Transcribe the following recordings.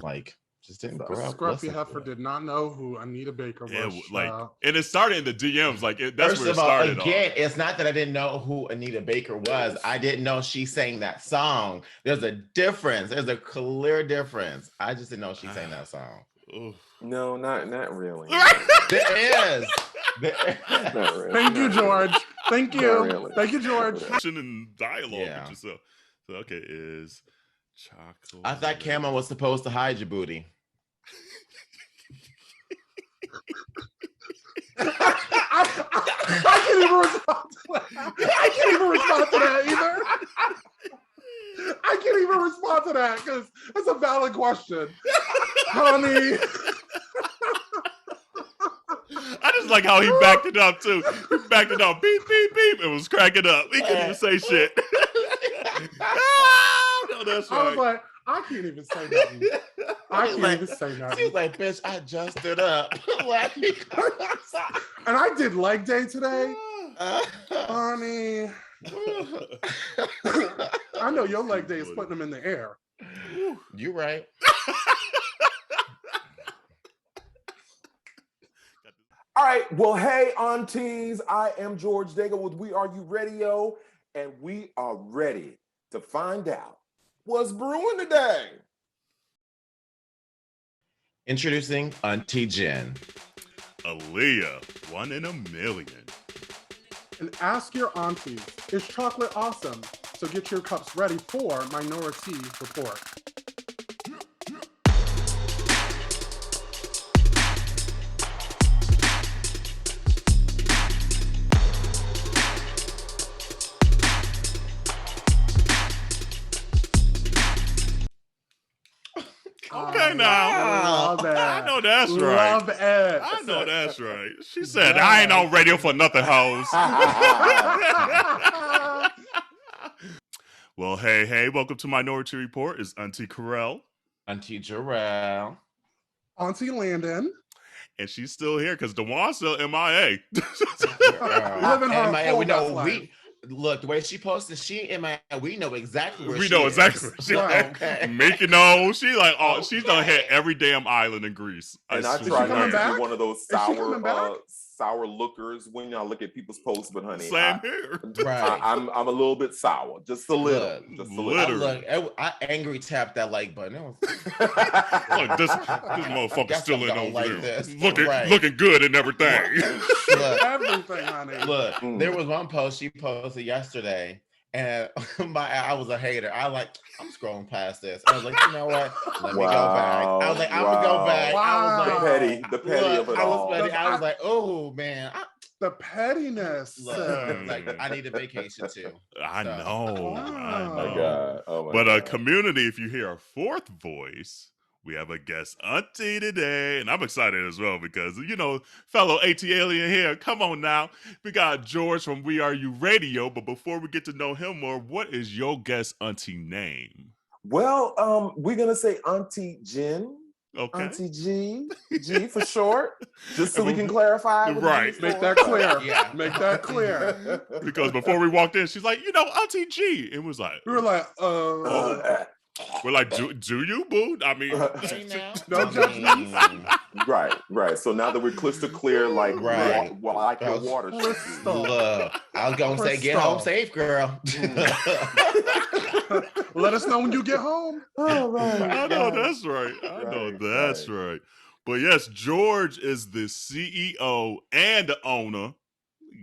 like just didn't grow up. Scruffy heifer did not know who Anita Baker was. And it started in the DMs. Like that's First where it of all, started. Again, it's not that I didn't know who Anita Baker was. I didn't know she sang that song. There's a difference. There's a clear difference. I just didn't know she sang that song. No, not really. There is. Not really. Thank you, George. Thank you. Really. Thank you, George. And dialogue with yourself. So okay, is chocolate. I thought Camo was supposed to hide your booty. I can't even respond to that. I can't even respond to that either. I can't even respond to that because it's a valid question. Honey. I just like how he backed it up too. He backed it up. Beep, beep, beep. It was cracking up. He couldn't even say shit. No, that's right. I was like, I can't even say nothing. I can't even say nothing. She was like, bitch, I just stood up. And I did leg day today. Honey. I know your leg day is putting them in the air. You right. All right. Well, hey, aunties. I am George Daigle with WERURadio, and we are ready to find out what's brewing today. Introducing Auntie Jen. Aaliyah, 1 in a million. And Ask Yo Aunteas, is chocolate awesome? So get your cups ready for Minoritea Report. Okay, now. Love it. I know that's right. Love it. I know that's right. She said, I ain't on radio for nothing, hoes. Well, hey, welcome to Minoritea Report. It's Auntea Kerel. Auntie Jerrell. Auntea Landon. And she's still here because Dawon's still MIA. Living her MIA, full we know best life. Look, the way she posted, she MIA, we know exactly where We she know is. exactly where she Right. is. Okay. Mickey knows. She like, she's done hit every damn island in Greece. And I swear. try not coming to back? be one of those Is she coming back? sour lookers when I look at people's posts, but honey, Same here. Right. I'm a little bit sour, just a little, just a little. Literally. I angry tapped that like button. It was, Look, this motherfucker's Guess still I in don't over like there. this. Looking Right. looking good and everything. look, Everything, honey. look, there was one post she posted yesterday, and I was a hater. I'm scrolling past this. I was like, you know what? Let me go back. I was like, I'm gonna go back. I was like, the petty of it all. I was like, oh man. The pettiness. Like I need a vacation too. I So. know. I Wow. know. Oh my God. Oh my But God. community, if you hear a fourth voice, we have a guest auntie today, and I'm excited as well because, fellow ATL here, come on now. We got George from WERURadio, but before we get to know him more, what is your guest auntie name? Well, we're gonna say Auntie Jen. Okay. Auntie G for short, just so we can clarify. what Right. it is Make for. that clear. Yeah. Make that clear. Because before we walked in, she's like, Auntie G. It was like, We were like, we're like, do you, boo? I mean, Hey, now. no judgment. Right. So now that we're crystal clear, like Right. like your water. Look, I was gonna say, get home safe, girl. Let us know when you get home. Oh, right. I know that's right. Right. But yes, George is the CEO and the owner.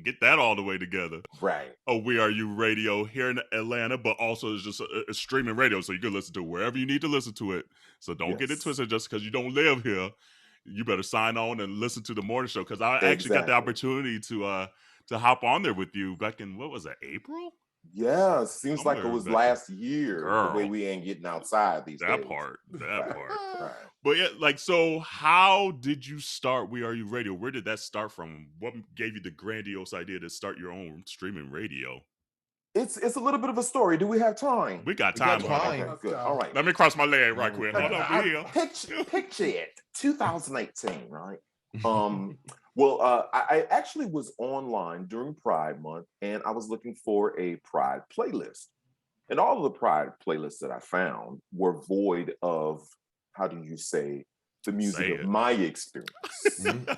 Get that all the way together. Right. WERURadio here in Atlanta, but also it's just a streaming radio, so you can listen to it wherever you need to listen to it. So don't get it twisted just because you don't live here. You better sign on and listen to the morning show because I actually got the opportunity to hop on there with you back in, what was it, April? Yeah, seems like it was last year. Girl. The way we ain't getting outside these days. That part. Right. But yeah, so how did you start WERURadio? Where did that start from? What gave you the grandiose idea to start your own streaming radio? It's a little bit of a story. Do we have time? We got time. time. Okay, good. All right. Let me cross my leg right quick. Hold on, here. Picture it. 2018, right? Well, I actually was online during Pride Month, and I was looking for a Pride playlist. And all of the Pride playlists that I found were void of how do you say, the music Say of it. my experience.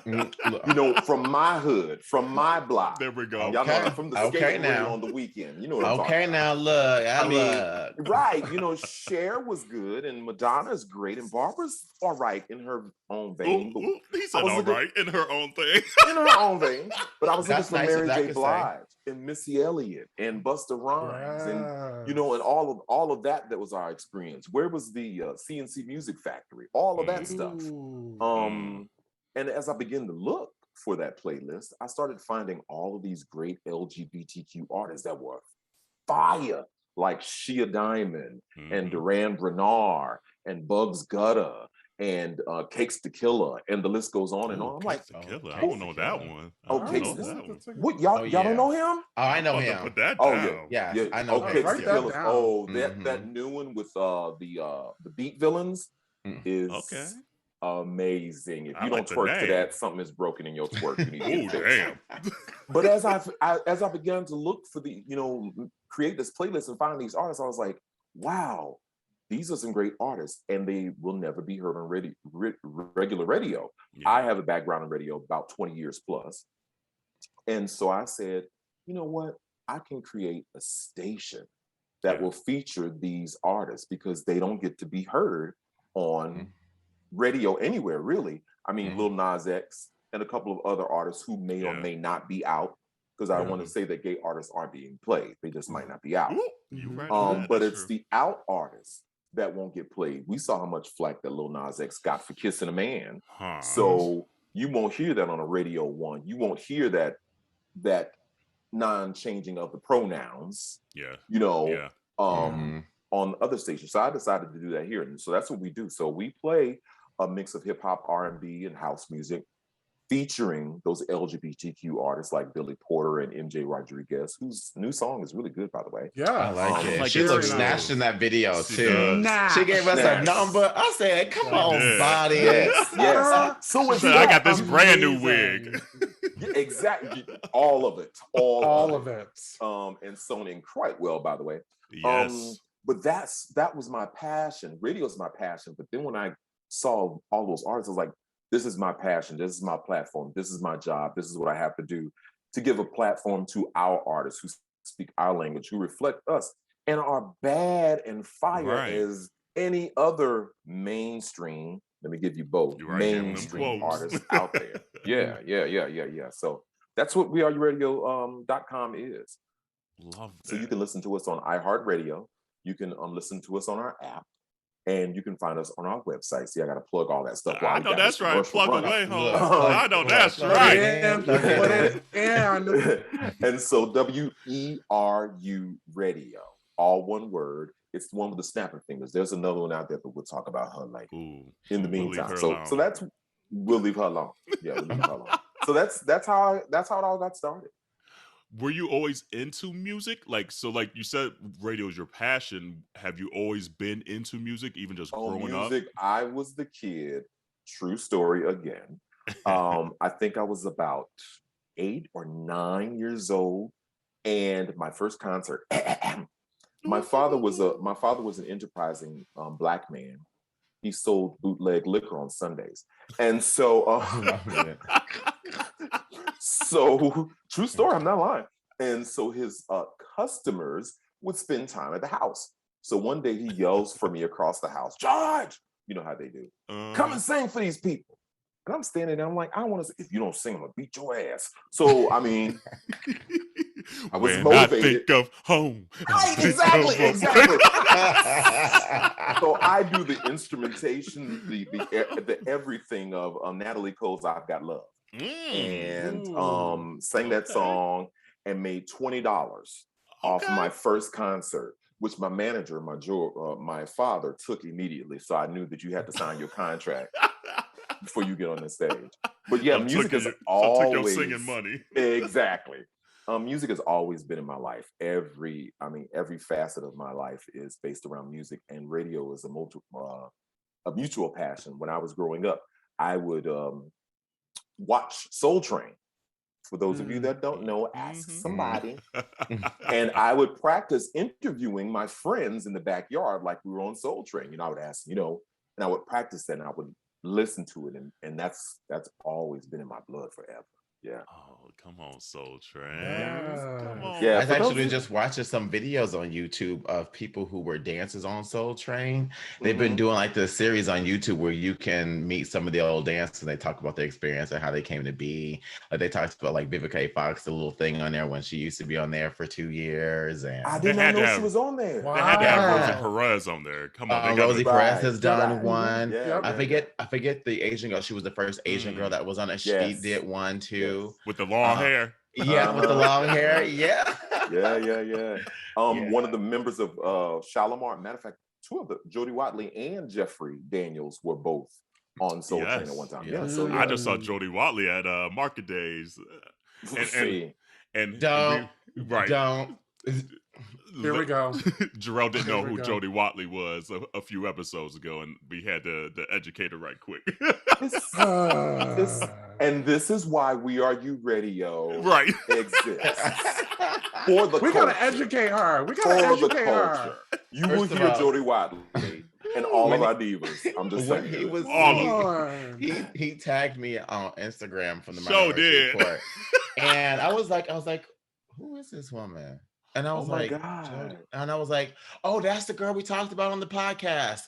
You know, from my hood, from my block. There we go. Y'all know I'm from the skating ring now. on the weekend. You know what I'm talking Okay, about. now look, I mean, look. right. You know, Cher was good and Madonna's great and Barbara's all right in her own vein. Ooh, he said all right in her own thing. In her own vein. But I was looking That's for nice Mary as I J. could Blige and Missy Elliott and Busta Rhymes and, you know, and all of that was our experience. Where was the CNC Music Factory? All of that stuff. And as I began to look for that playlist, I started finding all of these great LGBTQ artists that were fire, like Shia Diamond and Duran Bernard and Bugs Gutta and Cakes the Killer, and the list goes on and on. I'm like, I don't know that one. Cakes the Killer. What y'all don't know him? Oh, I know him. Put that down. Yeah, yeah. I know. Cakes the Killer. Down. Oh, that new one with the Beat Villains is amazing. If you don't twerk to that, something is broken in your twerk. You need to damn. But as I began to look for the, you know, create this playlist and find these artists, I was like, wow, these are some great artists, and they will never be heard on regular radio. Yeah. I have a background in radio, about 20 years plus. And so I said, you know what? I can create a station that will feature these artists because they don't get to be heard on radio anywhere, really. I mean, Lil Nas X and a couple of other artists who may or may not be out, because I don't want to say that gay artists aren't being played. They just might not be out. But it's the out artists that won't get played. We saw how much flack that Lil Nas X got for kissing a man. So you won't hear that on a Radio 1. You won't hear that non-changing of the pronouns. You know, on other stations. So I decided to do that here. And so that's what we do. So we play a mix of hip hop, R&B, and house music, featuring those LGBTQ artists like Billy Porter and MJ Rodriguez, whose new song is really good, by the way. Yeah, I like it. Like she looks snatched in that video too. She gave us a number. I said, "Come on, body." Yes. So I got this brand new wig. Exactly, all of it, all of it. And sewn in quite well, by the way. Yes. But that was my passion. Radio is my passion. But then when I saw all those artists, I was like, this is my passion. This is my platform. This is my job. This is what I have to do to give a platform to our artists who speak our language, who reflect us and are bad and fire as any other mainstream. Let me give you both mainstream artists out there. Yeah. So that's what WERURadio.com is. Love that. So you can listen to us on iHeartRadio. You can listen to us on our app. And you can find us on our website. See, I got to plug all that stuff. I know that's right. Plug away, home. I know that's right. And so WERU Radio, all one word. It's the one with the snapping fingers. There's another one out there, but we'll talk about her later. In the meantime, so that's we'll leave her alone. Yeah, we'll leave her alone. So that's how it all got started. Were you always into music? Like you said, radio is your passion. Have you always been into music, even just growing up? I was the kid. True story again. I think I was about 8 or 9 years old, and my first concert. My father was an enterprising Black man. He sold bootleg liquor on Sundays, and so. So, true story, I'm not lying. And so his customers would spend time at the house. So one day he yells for me across the house, "George!" You know how they do. "Come and sing for these people." And I'm standing there, I'm like, "I don't want to. If you don't sing, I'm going to beat your ass." So, I mean, I was motivated. I think of home. Exactly. So I do the instrumentation, the everything of Natalie Cole's "I've Got Love." And sang that song and made $20 off my first concert, which my manager, my father, took immediately. So I knew that you had to sign your contract before you get on the stage. But yeah, music is always took your singing money. Exactly. Music has always been in my life. Every facet of my life is based around music, and radio is a mutual passion. When I was growing up, I would watch Soul Train. For those of you that don't know, ask somebody. And I would practice interviewing my friends in the backyard like we were on Soul Train. I would ask, and I would practice that, and I would listen to it, and that's always been in my blood forever. Yeah. Oh, come on, Soul Train. Come Yes. on. Yeah, I was for actually those- just watching some videos on YouTube of people who were dancers on Soul Train. They've Mm-hmm. been doing like this series on YouTube where you can meet some of the old dancers and they talk about their experience and how they came to be. Like they talked about like Vivica A. Fox, the little thing on there when she used to be on there for 2 years. And I did They not had to know have- she was on there. They had to have Rosie Wow. Perez on there. Come on, they got Rosie to Perez has Right, done right. one. Yeah, Yep. I forget the Asian girl. She was the first Asian girl that was on it. She Yes. did one too. with the long hair. Yeah, with the long hair. Yeah. Yeah. Yeah. One of the members of Shalimar, matter of fact, two of the Jody Watson and Jeffrey Daniels were both on Soul Train at one time. Yeah, so I just saw Jody Watson at Market Days. And Don't. right. Don't. Here we go. Jerrell didn't know Here we who go. Jody Watson was a few episodes ago, and we had to educate her right quick. This is why We Are You Radio Right. exists. For the We culture. gotta educate her. We For gotta the educate her. culture. You First will of hear all- Jody Watson and all When of our divas. I'm just when saying. he was Lord. he tagged me on Instagram from the Sure Minority did. Report, and I was like, who is this woman? And I was Oh my like, God. Jody. And I was like, oh, that's the girl we talked about on the podcast.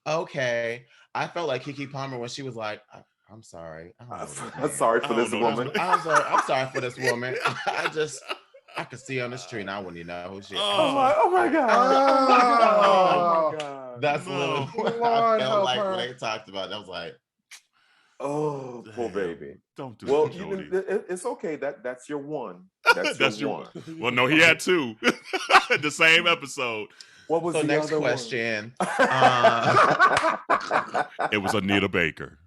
Okay, I felt like Keke Palmer when she was like, I'm sorry. I don't know what her I'm name sorry I for don't this know woman. I'm sorry for this woman. I could see on the street and I wouldn't even know who she is. Oh my God. Oh. Oh my God. That's No. literally what Lord I help felt like her. when they talked about it. I was like, Oh, poor Damn. baby. Don't do Well, it, Jody. it's okay. That's your one. That's, That's your your- one. Well, no, he had two. The same episode. What was so the next other one? question. It was Anita Baker.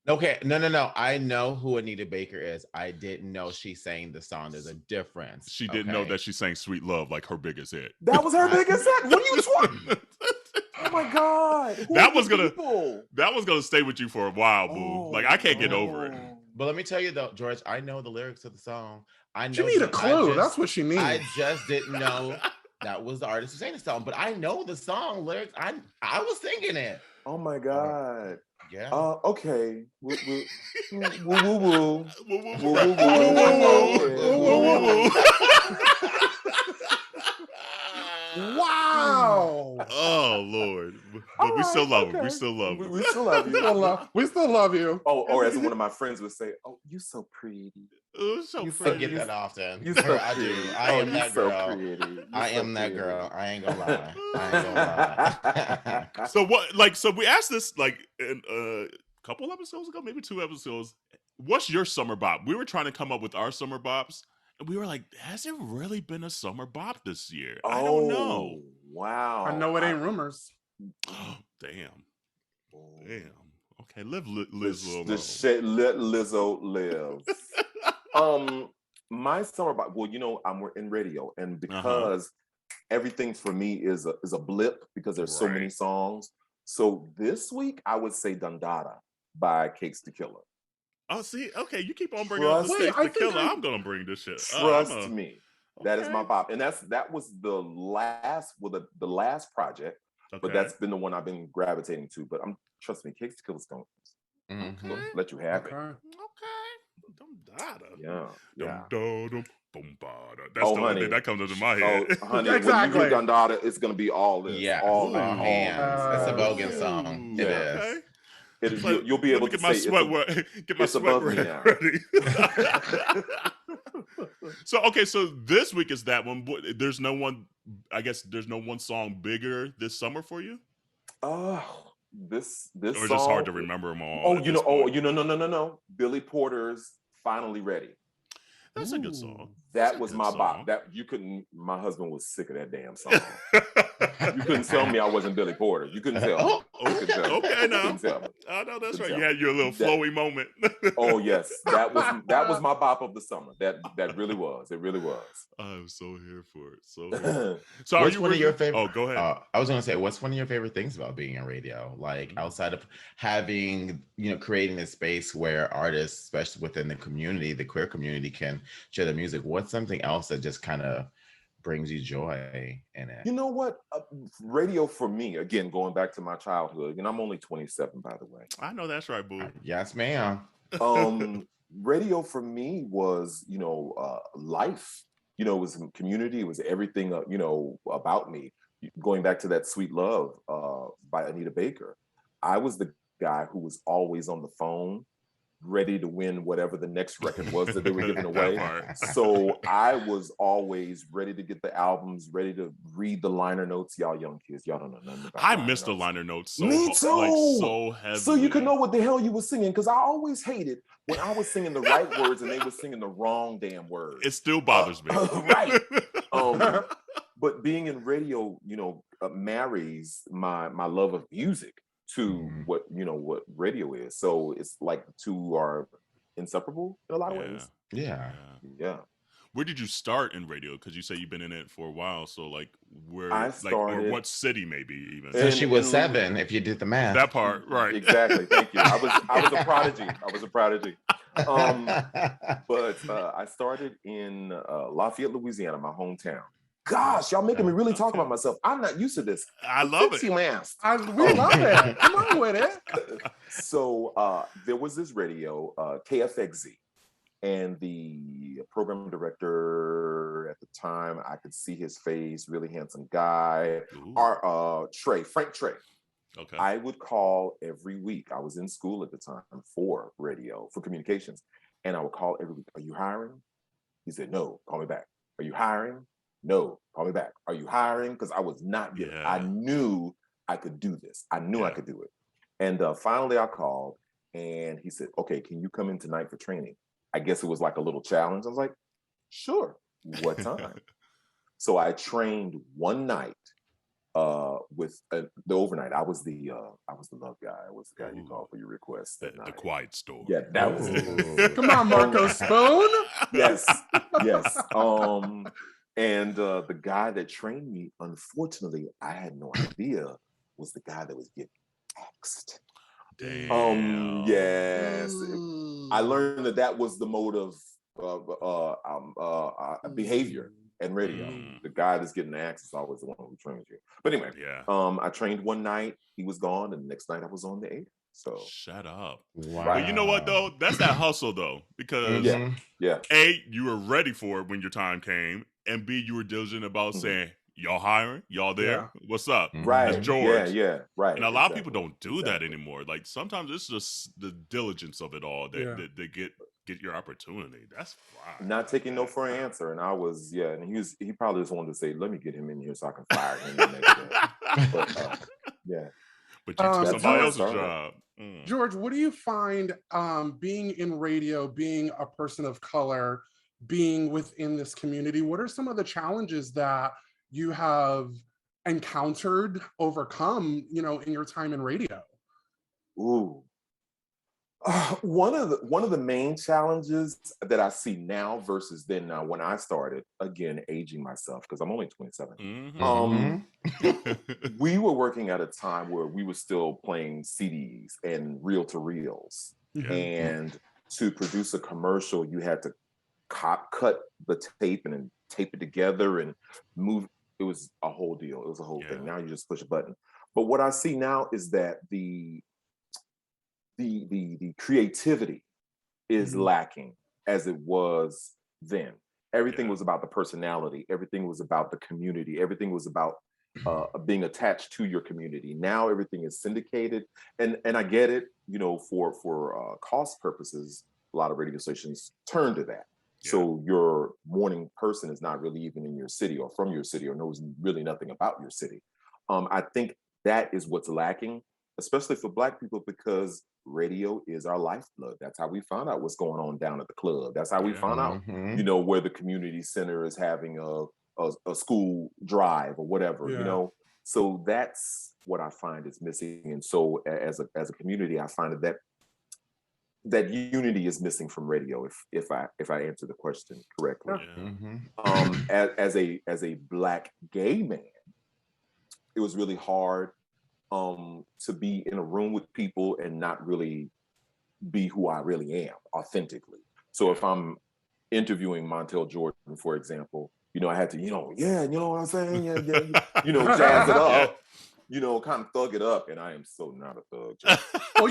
Okay, no. I know who Anita Baker is. I didn't know she sang the song. There's a difference. She didn't know okay? that she sang "Sweet Love" like her biggest hit. That was her biggest hit. What are you talking? Oh my God. Who That are was these gonna- people? That was gonna stay with you for a while, boo. Oh, Like I can't get over it. no. But let me tell you though, George, I know the lyrics to the song. I know She need a I clue. just- That's what she needs. I just didn't know that was the artist who sang the song. But I know the song lyrics. I was singing it. Oh my God. Yeah. Okay. Woo woo woo woo. Woo, woo, Woo, woo, woo, woo, woo, woo, woo, woo. Wow. Oh Lord, but we still love him. We still love him. We still love We still you. we still love you. Oh, or as one of my friends would say, "Oh, you so pretty." Oh, so You I pretty. get that often. You so I do. pretty. I Oh, am you that so girl. pretty. You I so am that pretty. girl. I ain't gonna lie. I ain't gonna lie. So what? Like, so we asked this like in a couple episodes ago, maybe 2 episodes. What's your summer bop? We were trying to come up with our summer bops, and we were like, has it really been a summer bop this year? I don't know. Oh, wow. I know it ain't rumors. Damn. Okay, live Lizzo. The shit, let Lizzo live. My summer bop. Well, you know, I'm in radio, and because everything for me is a blip because there's so many songs. So this week I would say Donda by Cakes the Killer. Oh, see, okay, you keep on bringing up the Wait, Stakes I the think Killer. I- I'm gonna bring this shit. Trust me, that is my Okay. bop, and that was the last, the last project, but Okay. that's been the one I've been gravitating to. But trust me, Cakes the Killer's gonna Mhm. let you have it. Okay. Donda. Yeah. That's Oh, the only honey. thing that comes into my Oh, head. honey, Exactly. when you hear Donda, it's gonna be all this. Yeah. all Oh, this. man. It's a Ooh. Bogan song. It Yeah. is. Okay. You'll be Let able me to get my say sweat get my it's sweat above me ready. now. So okay, so this week is that one. There's no one. I guess there's no one song bigger this summer for you, This or it's song, just hard to remember them all. Oh, at you this know, point? no. Billy Porter's "Finally Ready." That's a good song. That was my bop. That you couldn't. My husband was sick of that damn song. You couldn't tell me I wasn't Billy Porter. You couldn't tell me. Oh, You couldn't tell me. Okay, You now. couldn't tell me. Oh no, that's Good right. job. You had your little That- flowy moment. Oh yes, that was my bop of the summer. That really was. It really was. I'm so here for it. So, here. So are What's you one of your favorite? Oh, go ahead. I was gonna say, what's one of your favorite things about being in radio? Like outside of having, creating a space where artists, especially within the community, the queer community, can share their music. What's something else that just kind of brings you joy in it? You know what? Radio for me, again, going back to my childhood, and I'm only 27, by the way. I know that's right, boo. Yes, ma'am. Radio for me was, life. It was community. It was everything, about me. Going back to that Sweet Love by Anita Baker, I was the guy who was always on the phone, ready to win whatever the next record was that they were giving away. So I was always ready to get the albums, ready to read the liner notes. Y'all young kids, y'all don't know nothing about I missed the liner notes so Me too. Like, so heavily. So you could know what the hell you were singing, because I always hated when I was singing the right words and they were singing the wrong damn words. It still bothers me. Right. But being in radio, marries my love of music to what radio is. So it's like the two are inseparable in a lot of ways. Yeah. Where did you start in radio? Because you say you've been in it for a while. So like where I started, or what city maybe even? So she was 7, if you did the math. That part, right. Exactly. Thank you. I was a prodigy. But I started in Lafayette, Louisiana, my hometown. Gosh, y'all making me really talk about myself. I'm not used to this. I love it. We love it. Come on with it. So there was this radio, KFXZ, and the program director at the time, I could see his face, really handsome guy, Frank Trey. Okay. I would call every week. I was in school at the time for radio, for communications, and I would call every week. Are you hiring? He said, no, call me back. Are you hiring? No, call me back. Are you hiring? Because I was not getting it. I knew I could do this. I knew I could do it. And finally I called and he said, okay, can you come in tonight for training? I guess it was like a little challenge. I was like, sure. What time? So I trained one night with the overnight. I was the love guy. I was the guy you called for your request. The quiet store. Yeah, that was it. Come on, Marco Spoon. Yes. And the guy that trained me, unfortunately, I had no idea, was the guy that was getting axed. Damn. Yes. I learned that was the mode of behavior and radio. The guy that's getting axed is always the one who trains you. But anyway, I trained one night, he was gone, and the next night I was on the air. So shut up. Wow. But you know what though? That's that hustle though, because A, you were ready for it when your time came, and B, you were diligent about saying, y'all hiring? Y'all there? What's up? Right. That's George. Yeah. Right. And a lot of people don't do that anymore. Like sometimes it's just the diligence of it all that get your opportunity. That's fine. Not taking no for an answer. And I was, and he probably just wanted to say, let me get him in here so I can fire him the next day. But But you took somebody else's job. George, what do you find being in radio, being a person of color, being within this community? What are some of the challenges that you have encountered, overcome, in your time in radio? Ooh. One of the main challenges that I see now versus then, now when I started, again, aging myself because I'm only 27. We were working at a time where we were still playing CDs and reel-to-reels. And to produce a commercial, you had to cut the tape and then tape it together and move. It was a whole deal. It was a whole thing. Now you just push a button. But what I see now is that the creativity is lacking as it was then. Everything was about the personality. Everything was about the community. Everything was about being attached to your community. Now everything is syndicated, and I get it. For cost purposes, a lot of radio stations turn to that. So your morning person is not really even in your city or from your city or knows really nothing about your city. I think that is what's lacking, especially for Black people, because radio is our lifeblood. That's how we find out what's going on down at the club. That's how we find out, where the community center is having a school drive or whatever, So that's what I find is missing. And so as a community, I find that unity is missing from radio, if I answer the question correctly. As a Black gay man, it was really hard to be in a room with people and not really be who I really am authentically. So if I'm interviewing Montel Jordan, for example, I had to, yeah, you know what I'm saying? Yeah, jazz it up, kind of thug it up. And I am so not a thug. Oh,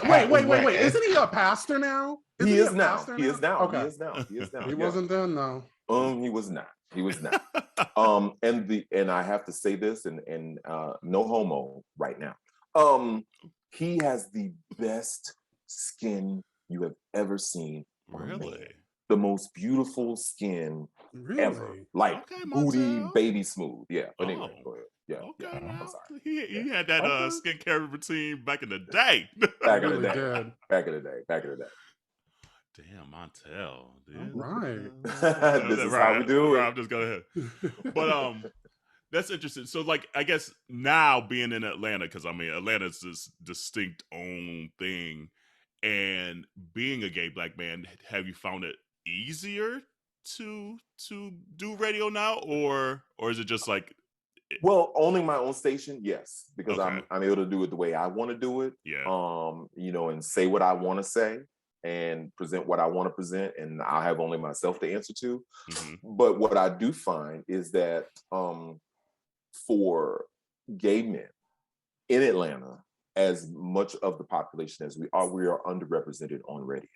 wait. Isn't he a pastor now? He is now. Okay. He is now. He wasn't then, though. He was not. And I have to say this, and no homo right now. He has the best skin you have ever seen. Really? The most beautiful skin ever. Like booty, baby smooth. Yeah. But anyway, go ahead. Yeah. Okay. Yeah. I'm sorry. He had that skincare routine back in the day. Back in the day. Damn, Montel, dude. Right. This is how we do it. I'm just going ahead. But that's interesting. So, like, I guess now being in Atlanta, because I mean, Atlanta's this distinct own thing, and being a gay Black man, have you found it easier to do radio now, or is it just like? Well, owning my own station, yes, because Okay. I'm able to do it the way I want to do it. Yeah. And say what I want to say and present what I want to present, and I have only myself to answer to. Mm-hmm. But what I do find is that for gay men in Atlanta, as much of the population as we are underrepresented on radio.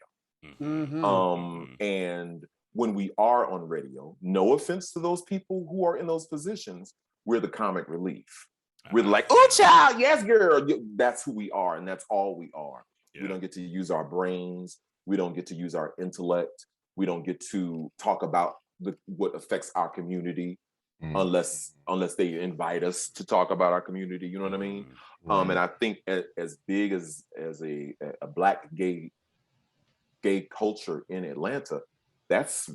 Mm-hmm. And when we are on radio, no offense to those people who are in those positions, we're the comic relief. We're like, oh, child, yes, girl. That's who we are, and that's all we are. Yeah. We don't get to use our brains. We don't get to use our intellect. We don't get to talk about what affects our community unless they invite us to talk about our community. You know what I mean? And I think as big as a Black gay culture in Atlanta, that's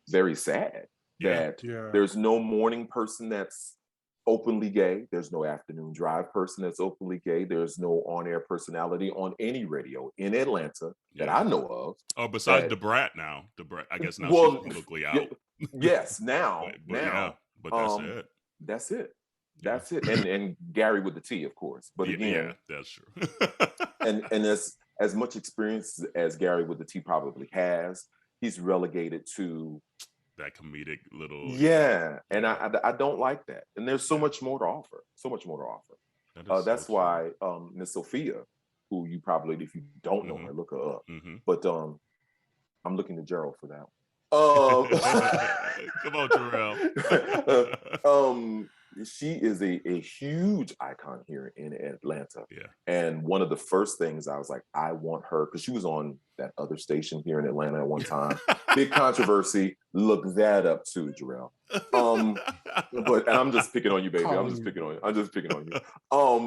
very sad. That there's no morning person that's openly gay. There's no afternoon drive person that's openly gay. There's no on-air personality on any radio in Atlanta that I know of. Oh, besides the Brat now. The Brat, I guess now she's publicly out. Yes, now. But that's it. That's it. That's it. And Gary with the T, of course. But again, that's true. and as much experience as Gary with the T probably has, he's relegated to that comedic little and I don't like that. And there's so much more to offer. That's why Miss Sophia, who you probably, if you don't know her, look her up. But I'm looking to Jerrell for that one. Come on, Jerrell. She is a huge icon here in Atlanta. Yeah. And one of the first things I was like, I want her, because she was on that other station here in Atlanta at one time. Big controversy. Look that up too, Jerrell. But I'm just picking on you, baby. I'm just picking on you.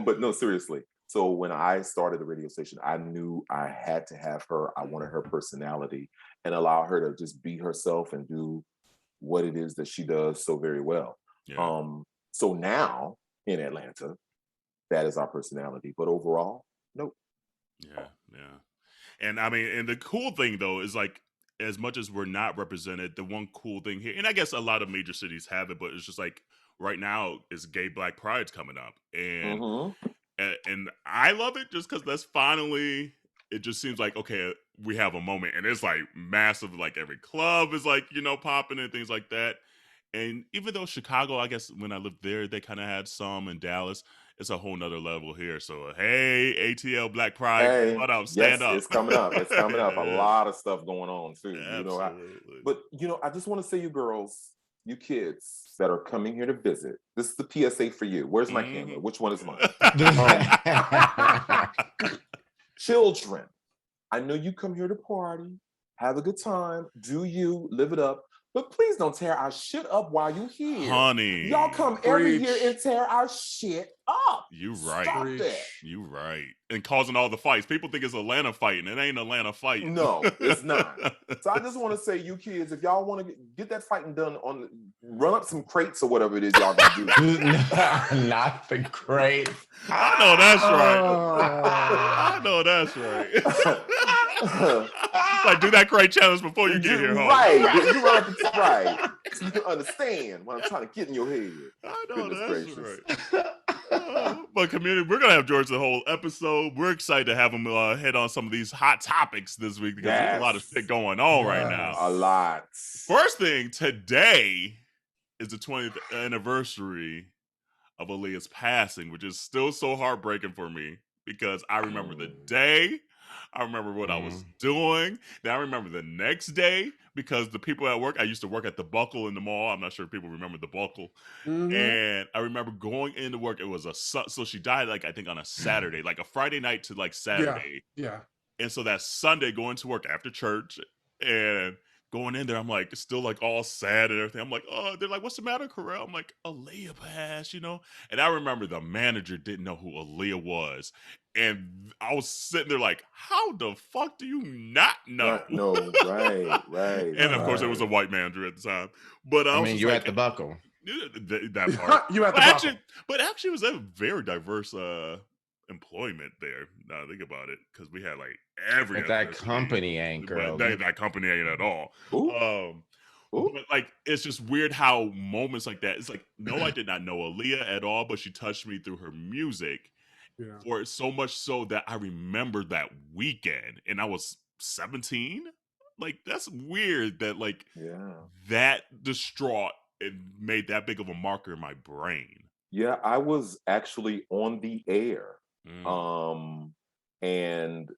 But no, seriously. So when I started the radio station, I knew I had to have her. I wanted her personality and allow her to just be herself and do what it is that she does so very well. Yeah. So now in Atlanta, that is our personality. But overall, nope. Yeah. And I mean, and the cool thing though is like, as much as we're not represented, the one cool thing here, and I guess a lot of major cities have it, but it's just like right now is Gay Black Pride's coming up, and and I love it just because that's finally. It just seems like, okay, we have a moment, and it's like massive. Like every club is like popping and things like that. And even though Chicago, I guess when I lived there, they kind of had some in Dallas. It's a whole nother level here. So, hey, ATL Black Pride, what up? Stand up. It's coming up. It's coming up. A lot of stuff going on too. Absolutely. But I just want to say, you girls, you kids that are coming here to visit, this is the PSA for you. Where's my camera? Which one is mine? Children, I know you come here to party, have a good time, do you, live it up. But please don't tear our shit up while you here. Honey. Y'all come every year and tear our shit up. You right. Stop that. You right. And causing all the fights. People think it's Atlanta fighting. It ain't Atlanta fighting. No, it's not. So I just want to say, you kids, if y'all want to get that fighting done, run up some crates or whatever it is y'all gonna do. Not the crate. I know that's right. Like, do that crate challenge before you get here home. Right. You run up the right. So you can understand what I'm trying to get in your head. I know that's right. But community, we're gonna have George the whole episode. We're excited to have him head on some of these hot topics this week because there's a lot of shit going on right now. A lot. First thing today, is the 20th anniversary of Aaliyah's passing, which is still so heartbreaking for me because I remember the day. I remember what I was doing. Then I remember the next day because the people at work, I used to work at the Buckle in the mall. I'm not sure if people remember the Buckle. And I remember going into work. It was so she died like I think on a Saturday, like a Friday night to like Saturday. Yeah. And so that Sunday going to work after church and going in there, I'm like still like all sad and everything. I'm like, oh, they're like, what's the matter, Kerel? I'm like, Aaliyah passed, And I remember the manager didn't know who Aaliyah was. And I was sitting there like, how the fuck do you not know? No, right. And of course, it was a white manager at the time. But I mean, you're at the Buckle. That part. You at the Buckle. But actually, it was a very diverse employment there. Now I think about it, because we had like every. But that company ain't, girl. That company ain't at all. But like, it's just weird how moments like that. It's like, no, I did not know Aaliyah at all, but she touched me through her music. Yeah. Or so much so that I remember that weekend, and I was 17. Like, that's weird that like that distraught and made that big of a marker in my brain. Yeah, I was actually on the air, and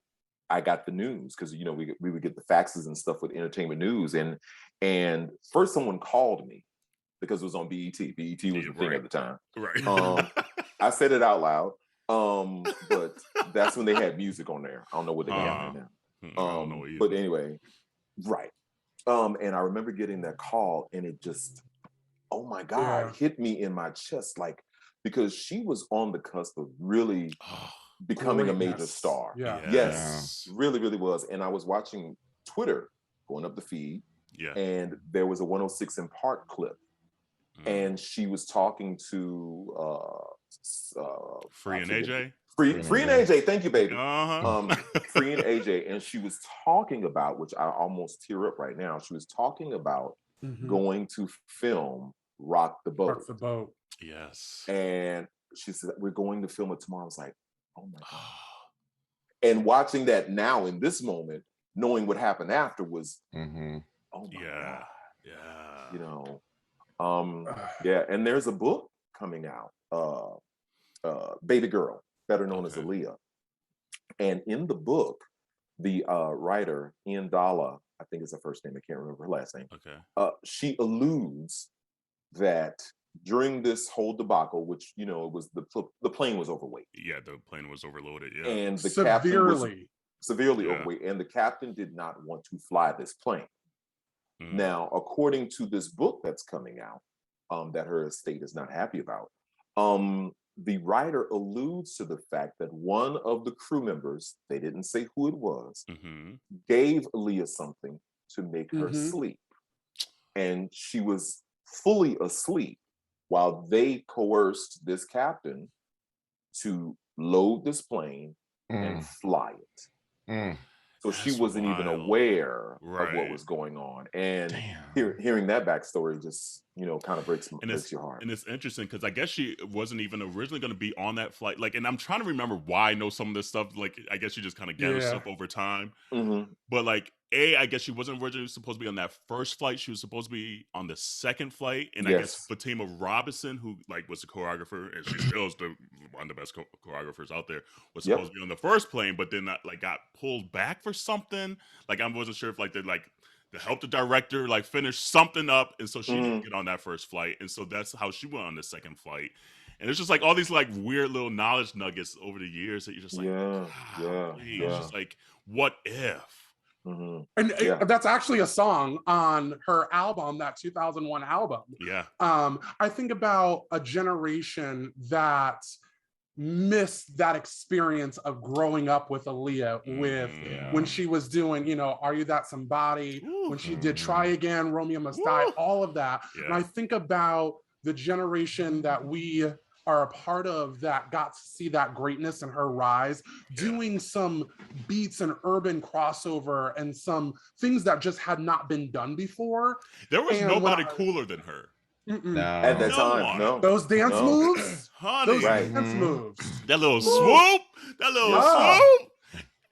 I got the news because we would get the faxes and stuff with entertainment news, and first someone called me because it was on BET. BET was the thing at the time. Right. I said it out loud. But that's when they had music on there. I don't know what they got right now. I don't know either. But anyway, right. And I remember getting that call, and it just, oh my God, hit me in my chest, like, because she was on the cusp of really becoming a major star. Yeah. Yes, really, really was. And I was watching Twitter, going up the feed, and there was a 106 in Park clip, and she was talking to Free and AJ? Free and AJ, thank you, baby. Free and AJ, and she was talking about, which I almost tear up right now, she was talking about going to film Rock the Boat. Rock the Boat. Yes. And she said, we're going to film it tomorrow. I was like, oh my God. And watching that now in this moment, knowing what happened after was, oh my God. Yeah. And there's a book coming out, Baby Girl, better known as Aaliyah. And in the book, the writer, Ian Dalla, I think is her first name, I can't remember her last name. She alludes that during this whole debacle, which, it was the plane was overweight. Yeah, the plane was overloaded. Yeah. And the captain was severely overweight. And the captain did not want to fly this plane. Now, according to this book that's coming out, that her estate is not happy about, the writer alludes to the fact that one of the crew members, they didn't say who it was, gave Aaliyah something to make her sleep. And she was fully asleep while they coerced this captain to load this plane and fly it. So she wasn't even aware of what was going on. And hearing that backstory just, kind of breaks your heart. And it's interesting because I guess she wasn't even originally going to be on that flight. Like, and I'm trying to remember why I know some of this stuff. Like, I guess she just kind of gathered stuff over time. But like, I guess she wasn't originally supposed to be on that first flight. She was supposed to be on the second flight. And I guess Fatima Robinson, who like was the choreographer, and she still is one of the best choreographers out there, was supposed to be on the first plane, but then like got pulled back for something. Like, I wasn't sure if like they're like to help the director like finish something up, and so she didn't get on that first flight, and so that's how she went on the second flight. And it's just like all these like weird little knowledge nuggets over the years that you're just like, it's just like, what if? And that's actually a song on her album, that 2001 album. I think about a generation that missed that experience of growing up with Aaliyah, with when she was doing, Are You That Somebody? When she did Try Again, Romeo Must Die, all of that. And I think about the generation that we are a part of that got to see that greatness in her rise, doing some beats and urban crossover and some things that just had not been done before. There was nobody cooler than her. No. At that time, no. Those dance moves, honey, those dance moves, that little swoop, swoop.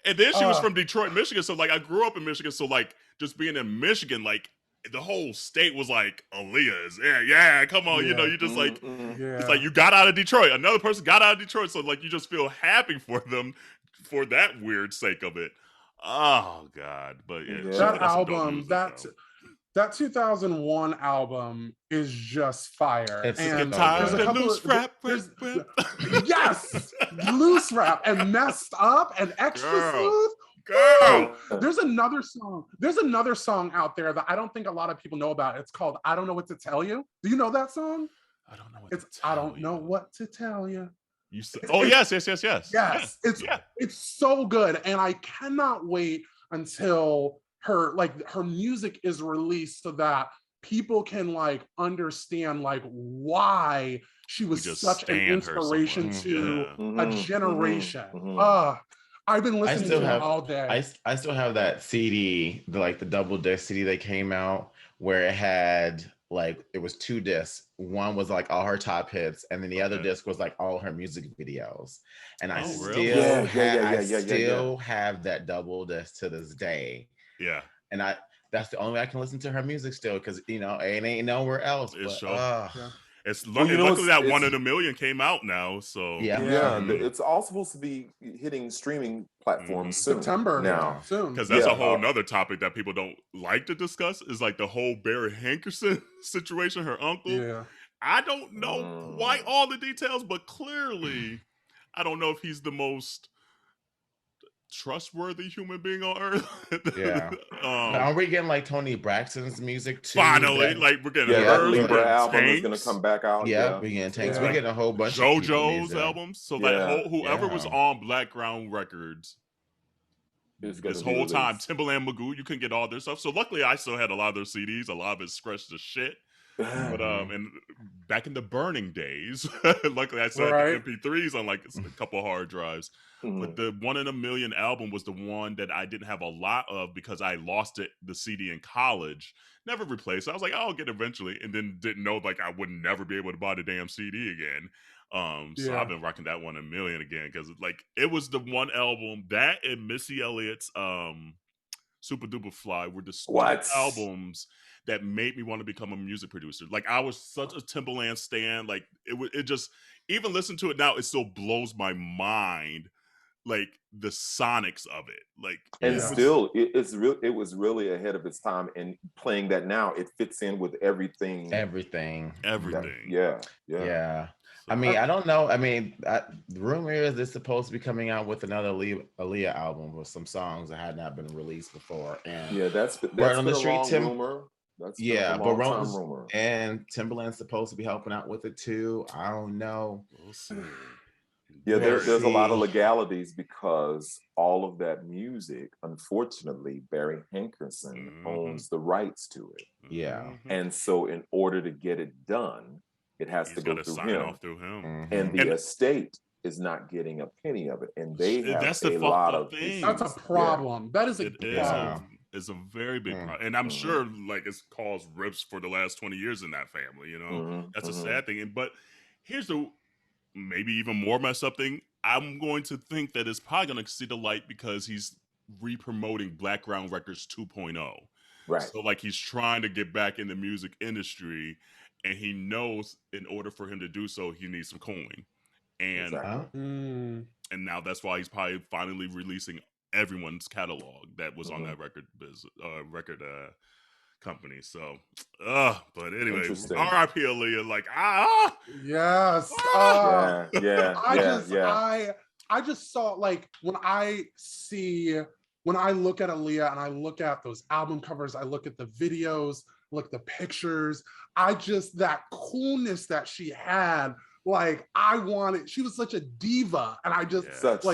And then she was from Detroit, Michigan. So like, I grew up in Michigan. So like, just being in Michigan, like, the whole state was like, Aaliyahs, yeah, come on, you know, you just like, it's like you got out of Detroit, another person got out of Detroit, so like you just feel happy for them for that weird sake of it. Oh God, but yeah, that album, that 2001 album is just fire. It's and there's a couple loose of rap, yes, loose rap and messed up and extra smooth. Girl, there's another song out there that I don't think a lot of people know about. It's called I Don't Know What to Tell You. Do you know that song? I don't know what it's I don't know what to tell you. Yes. It's so good, and I cannot wait until her music is released so that people can like understand like why she was such an inspiration to a generation. I've been listening to it all day. I still have that CD, the double disc CD that came out where it had it was 2 discs. One was like all her top hits, and then the other disc was like all her music videos. And I still have that double disc to this day. Yeah. And that's the only way I can listen to her music still, because it ain't nowhere else. It's luckily that 1 in a million came out now, so it's all supposed to be hitting streaming platforms soon. September now, soon, because that's a whole nother topic that people don't like to discuss. Is like the whole Barry Hankerson situation, her uncle. Yeah, I don't know quite all the details, but clearly, I don't know if he's the most trustworthy human being on earth. Are we getting like Tony Braxton's music too? Finally, we're getting her Libra album is gonna come back out. We're getting Tanks. We're getting a whole bunch JoJo's albums. So whoever was on Blackground Records this whole time, Timbaland, Magoo, you couldn't get all their stuff. So luckily, I still had a lot of their CDs. A lot of it scratched to shit. But and back in the burning days, luckily I still had the MP3s on like a couple hard drives. But the 1 in a million album was the one that I didn't have a lot of because I lost the CD in college. Never replaced it. I was like, I'll get it eventually, and then didn't know I would never be able to buy the damn CD again. So I've been rocking that 1 in a million again because it was the one album that and Missy Elliott's Super Duper Fly were the albums that made me want to become a music producer. I was such a Timbaland stan. It just, even listen to it now, it still blows my mind. The sonics of it, still, it was really ahead of its time. And playing that now, it fits in with everything. Yeah. I mean, I don't know. I mean, the rumor is it's supposed to be coming out with another Aaliyah album with some songs that had not been released before. And that's on the street, rumor. But rumor. And Timbaland's supposed to be helping out with it too. I don't know. We'll see. Yeah, there's a lot of legalities because all of that music, unfortunately, Barry Hankerson owns the rights to it. Yeah. And so in order to get it done, it has to go through him. And the estate is not getting a penny of it. And they have a lot of things. That's a problem. That is a problem. It's a very big problem. And I'm sure it's caused rips for the last 20 years in that family, That's a sad thing. But here's the maybe even more messed up thing. I'm going to think that it's probably going to see the light because he's re-promoting Blackground Records 2.0. Right. So he's trying to get back in the music industry, and he knows in order for him to do so, he needs some coin. And and now that's why he's probably finally releasing everyone's catalog that was on that record company. So but anyway, R.I.P. Aaliyah, yes. I just saw when I look at Aaliyah and I look at those album covers, I look at the videos, look at the pictures, that coolness that she had. She was such a diva, and I just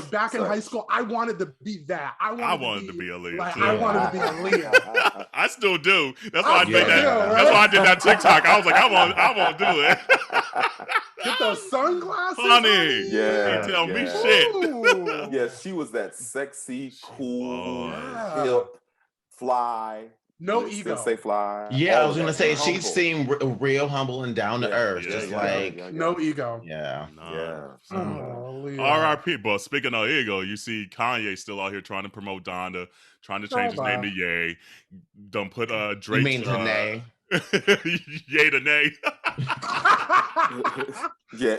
back in high school, I wanted to be that. I wanted to be Aaliyah. I wanted to be Aaliyah. I still do. That's why I did that. That's why I did that TikTok. I was like, I want to do it. Get those sunglasses, honey. Yeah, tell me shit. Yeah, she was that sexy, cool, hip, fly. No ego. Sensei Fly. Yeah, I was gonna say humble. she seemed real humble and down to earth, just like no ego. Yeah. R.I.P. But speaking of ego, you see Kanye still out here trying to promote Donda, trying to change his name to Ye. Don't put Drake. You mean to Nay? Ye to Nay. Yeah,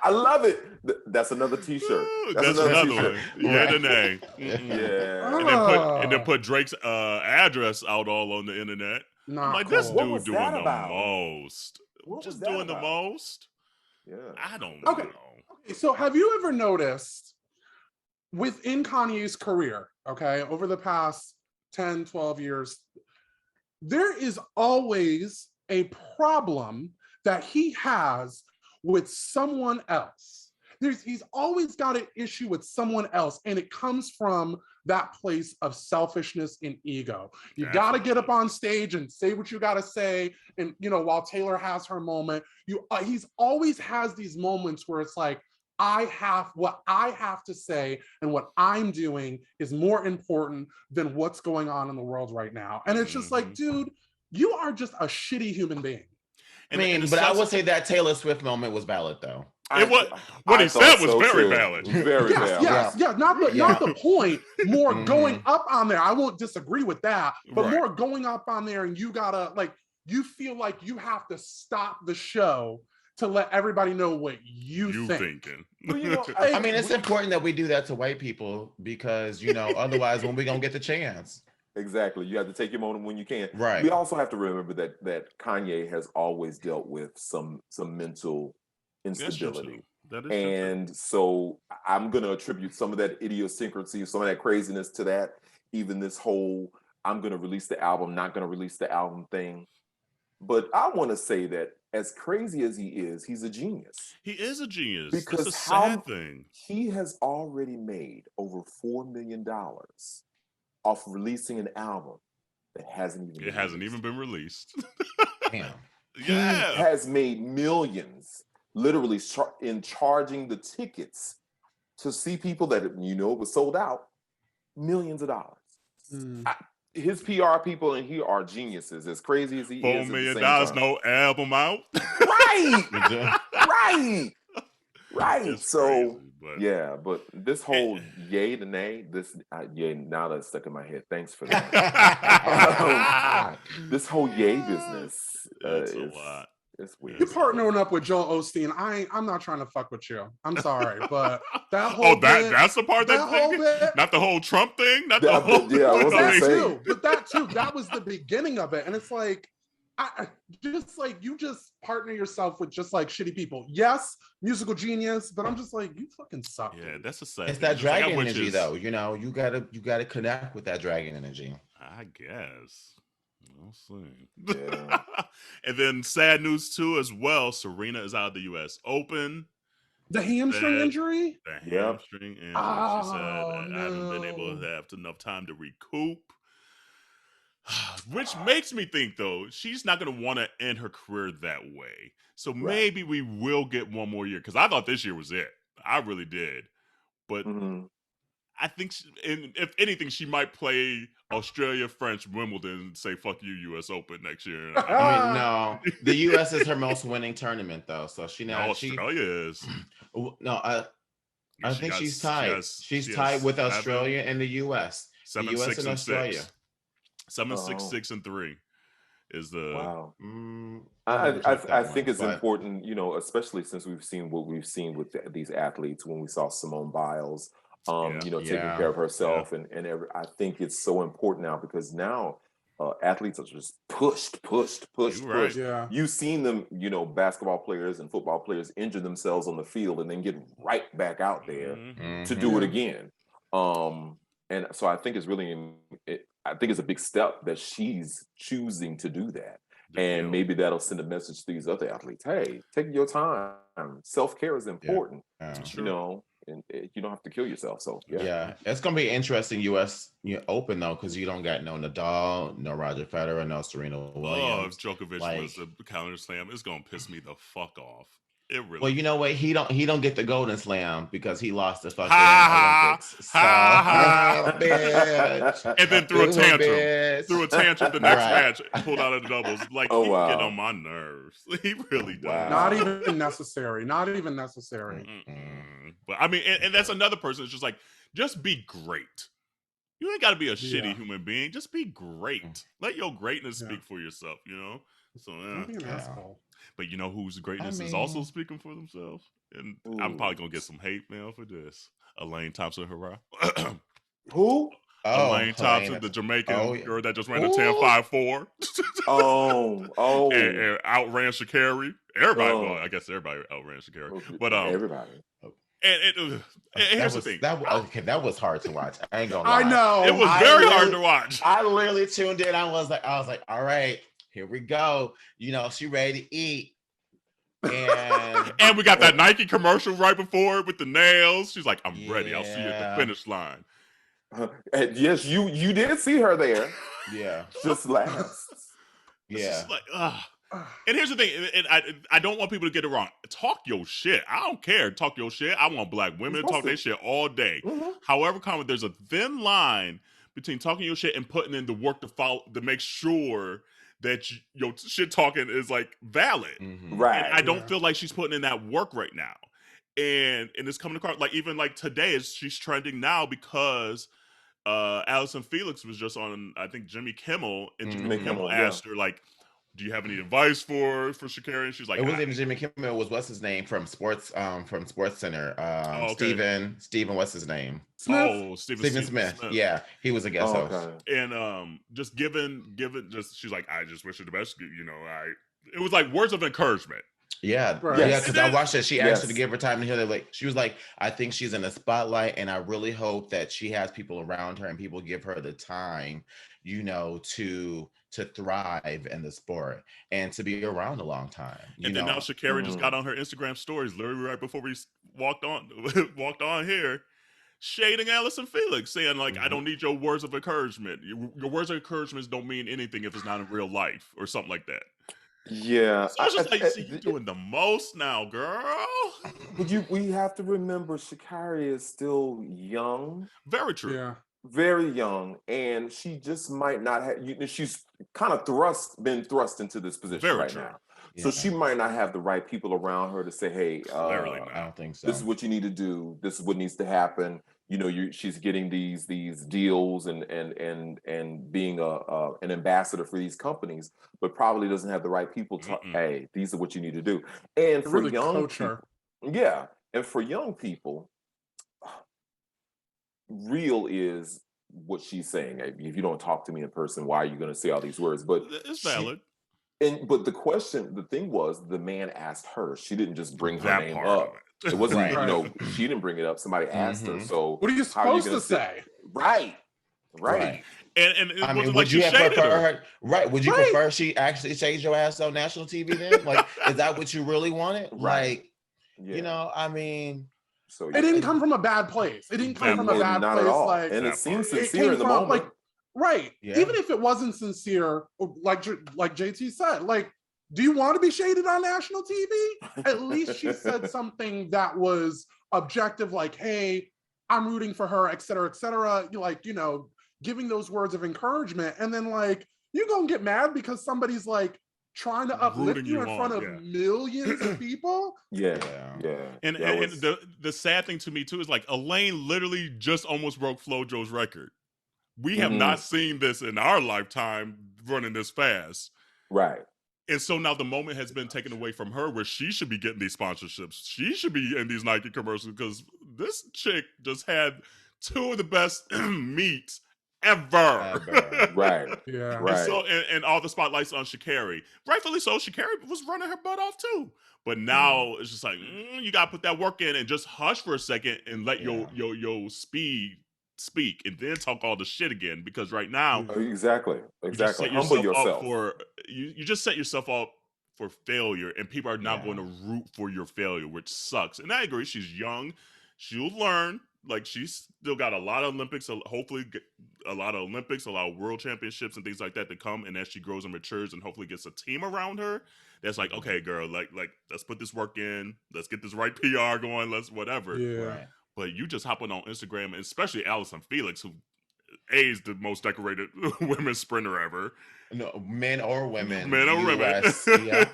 I love it. That's another T-shirt. That's another one. Ye to Nay. Yeah. And then put Drake's address out all on the internet. I'm like, this dude doing the most. Just doing the most. Yeah. I don't know. Okay, so have you ever noticed within Kanye's career, okay, over the past 10, 12 years, there is always a problem that he has with someone else. He's always got an issue with someone else, and it comes from that place of selfishness and ego. You got to get up on stage and say what you got to say, and while Taylor has her moment, he's always has these moments where it's like, what I have to say and what I'm doing is more important than what's going on in the world right now. And it's just like, dude, you are just a shitty human being. But I would say that Taylor Swift moment was valid, though. What he said was very valid. Very valid. Yes. Not the point. More going up on there. I won't disagree with that. But more going up on there, and you gotta you feel like you have to stop the show to let everybody know what you think. Thinking. I mean, it's important that we do that to white people because otherwise, when we gonna get the chance? Exactly. You have to take your moment when you can. Right. We also have to remember that Kanye has always dealt with some mental instability. That is and so I'm going to attribute some of that idiosyncrasy, some of that craziness to that. Even this whole I'm going to release the album, not going to release the album thing. But I want to say that as crazy as he is, he's a genius. He is a genius. Because that's a sad thing. He has already made over $4 million off releasing an album that hasn't even been released. Damn. He has made millions, literally in charging the tickets to see people that it was sold out, millions of dollars. His PR people and he are geniuses. As crazy as he is, $4 million, no album out. Right. So crazy, but this whole Ye to Nay, now that's stuck in my head. Thanks for that. This whole Ye business is a lot. It's weird. You're partnering up with Joel Osteen. I'm not trying to fuck with you. I'm sorry, but that whole that's the part not the whole Trump thing, not the whole. Yeah, I was gonna say. But that too. That was the beginning of it, and it's like, you just partner yourself with just shitty people. Yes, musical genius, but I'm just like, you fucking suck. Yeah, that's a sad. It's that dragon energy, though. You gotta connect with that dragon energy. I guess. We'll see. Yeah. And then sad news too as well. Serena is out of the U.S. Open. The hamstring injury. The hamstring injury. She said, I haven't been able to have enough time to recoup. Which makes me think, though, she's not going to want to end her career that way. So maybe we will get one more year. Because I thought this year was it. I really did. But I think, if anything, she might play Australia, French, Wimbledon, and say, fuck you, U.S. Open next year. I mean, no. The U.S. is her most winning tournament, though. So Australia is. No, I think she's tied. She's tied with Australia and the U.S. 7, the U.S. 6, and Australia. 7, 6, 6, and 3 is the. Wow. I think it's important, especially since we've seen what we've seen with these athletes when we saw Simone Biles, taking care of herself and I think it's so important now because now athletes are just pushed. Right. Yeah. You've seen them, basketball players and football players injure themselves on the field and then get right back out there to do it again. And so I think it's really, I think it's a big step that she's choosing to do that. And maybe that'll send a message to these other athletes. Hey, take your time. Self-care is important, and you don't have to kill yourself. So it's gonna be interesting U.S. Open though, because you don't got no Nadal, no Roger Federer, no Serena Williams. If Djokovic was a calendar slam, it's gonna piss me the fuck off. It really. Well, you know what? He don't get the golden slam because he lost the fucking Olympics. So, bitch. And then threw a tantrum. Threw a tantrum the next Right. match, pulled out of the doubles. Like, Oh, he wow. get on my nerves. He really does. Wow. Not even necessary. Not even necessary. But I mean, and that's another person. It's just like, just be great. You ain't got to be a shitty human being. Just be great. Let your greatness speak for yourself, you know? So, Don't be an asshole. But you know whose greatness is also speaking for themselves? And I'm probably going to get some hate mail for this. Elaine Thompson, hurrah. Who? Elaine Thompson, the Jamaican girl that just ran a 10.54. And outran ShaCarri. Everybody, well, I guess everybody outran ShaCarri. But everybody. And here's the thing. That was hard to watch. I ain't gonna lie. I know. It was very hard to watch. I literally tuned in. I was like, all right, here we go. You know, she ready to eat. And we got that Nike commercial right before it with the nails. She's like, I'm ready. I'll see you at the finish line. And yes, you did see her there. Yeah. Just last. Yeah. Like, and here's the thing, and I don't want people to get it wrong. Talk your shit. I don't care. Talk your shit. I want black women to talk their shit all day. Mm-hmm. However, there's a thin line between talking your shit and putting in the work to follow to make sure that your shit talking is like valid. Mm-hmm. Right. And I don't feel like she's putting in that work right now. And it's coming across like even like today she's trending now because Allison Felix was just on I think Jimmy Kimmel, and Jimmy Kimmel asked her like, do you have any advice for ShaCarri? And she's like, it wasn't even Jimmy Kimmel. It was what's his name from Sports Center. Steven, what's his name? Smith? Oh, Steven Smith. Yeah, he was a guest host. Okay. And just given she's like, I just wish her the best. You know, it was like words of encouragement. Yeah, right. Yeah, because I watched it. She asked her to give her time to hear that. Like, she was like, I think she's in the spotlight, and I really hope that she has people around her and people give her the time, you know, to thrive in the sport and to be around a long time. And then now ShaCarri just got on her Instagram stories literally right before we walked on here, shading Allison Felix, saying like, I don't need your words of encouragement. Your words of encouragement don't mean anything if it's not in real life or something like that. Yeah, so it's just like, you doing the most now, girl. But we have to remember ShaCarri is still young. Very true. Yeah. Very young, and she just might not have. She's kind of been thrust into this position now. Yeah. So she might not have the right people around her to say, "Hey, I don't think so. This is what you need to do. This is what needs to happen." You know, she's getting these deals and being an ambassador for these companies, but probably doesn't have the right people to. Hey, these are what you need to do. And for really young people, and for young people. Real is what she's saying. If you don't talk to me in person, why are you going to say all these words? But it's valid. But the thing was, the man asked her. She didn't just bring her name up. It wasn't, she didn't bring it up. Somebody asked her. So what are you supposed to say? Right. And it I mean, wasn't would like you she shaded prefer her. Right? Would you prefer she actually shades your ass on national TV then? Like, is that what you really wanted? Like, you know, I mean. So it didn't come from a bad place. It didn't come from a bad place. Like, and it seems sincere in the moment. Like, right. Yeah. Even if it wasn't sincere, like JT said, like, do you want to be shaded on national TV? At least she said something that was objective, like, hey, I'm rooting for her, et cetera, like, you know, giving those words of encouragement. And then, like, you're going to get mad because somebody's like, trying to uplift you in front of millions of people. And the sad thing to me too is like Elaine literally just almost broke FloJo's record. We have not seen this in our lifetime running this fast. Right. And so now the moment has been taken away from her where she should be getting these sponsorships. She should be in these Nike commercials because this chick just had two of the best meets ever. Right. Yeah. Right. And so and all the spotlights on ShaCarri. Rightfully so, ShaCarri was running her butt off too. But now it's just like you gotta put that work in and just hush for a second and let your speak and then talk all the shit again. Because right now Exactly. Humble yourself. You just set yourself up for failure, and people are now going to root for your failure, which sucks. And I agree, she's young. She'll learn. like she's still got a lot of Olympics, so hopefully a lot of Olympics, a lot of world championships and things like that to come. And as she grows and matures and hopefully gets a team around her, that's like, okay, girl, like let's put this work in, let's get this right PR going, let's whatever. Yeah. Right. But you just hopping on Instagram, and especially Allison Felix, who is the most decorated women's sprinter ever. No, men or women. Men or women. Yeah.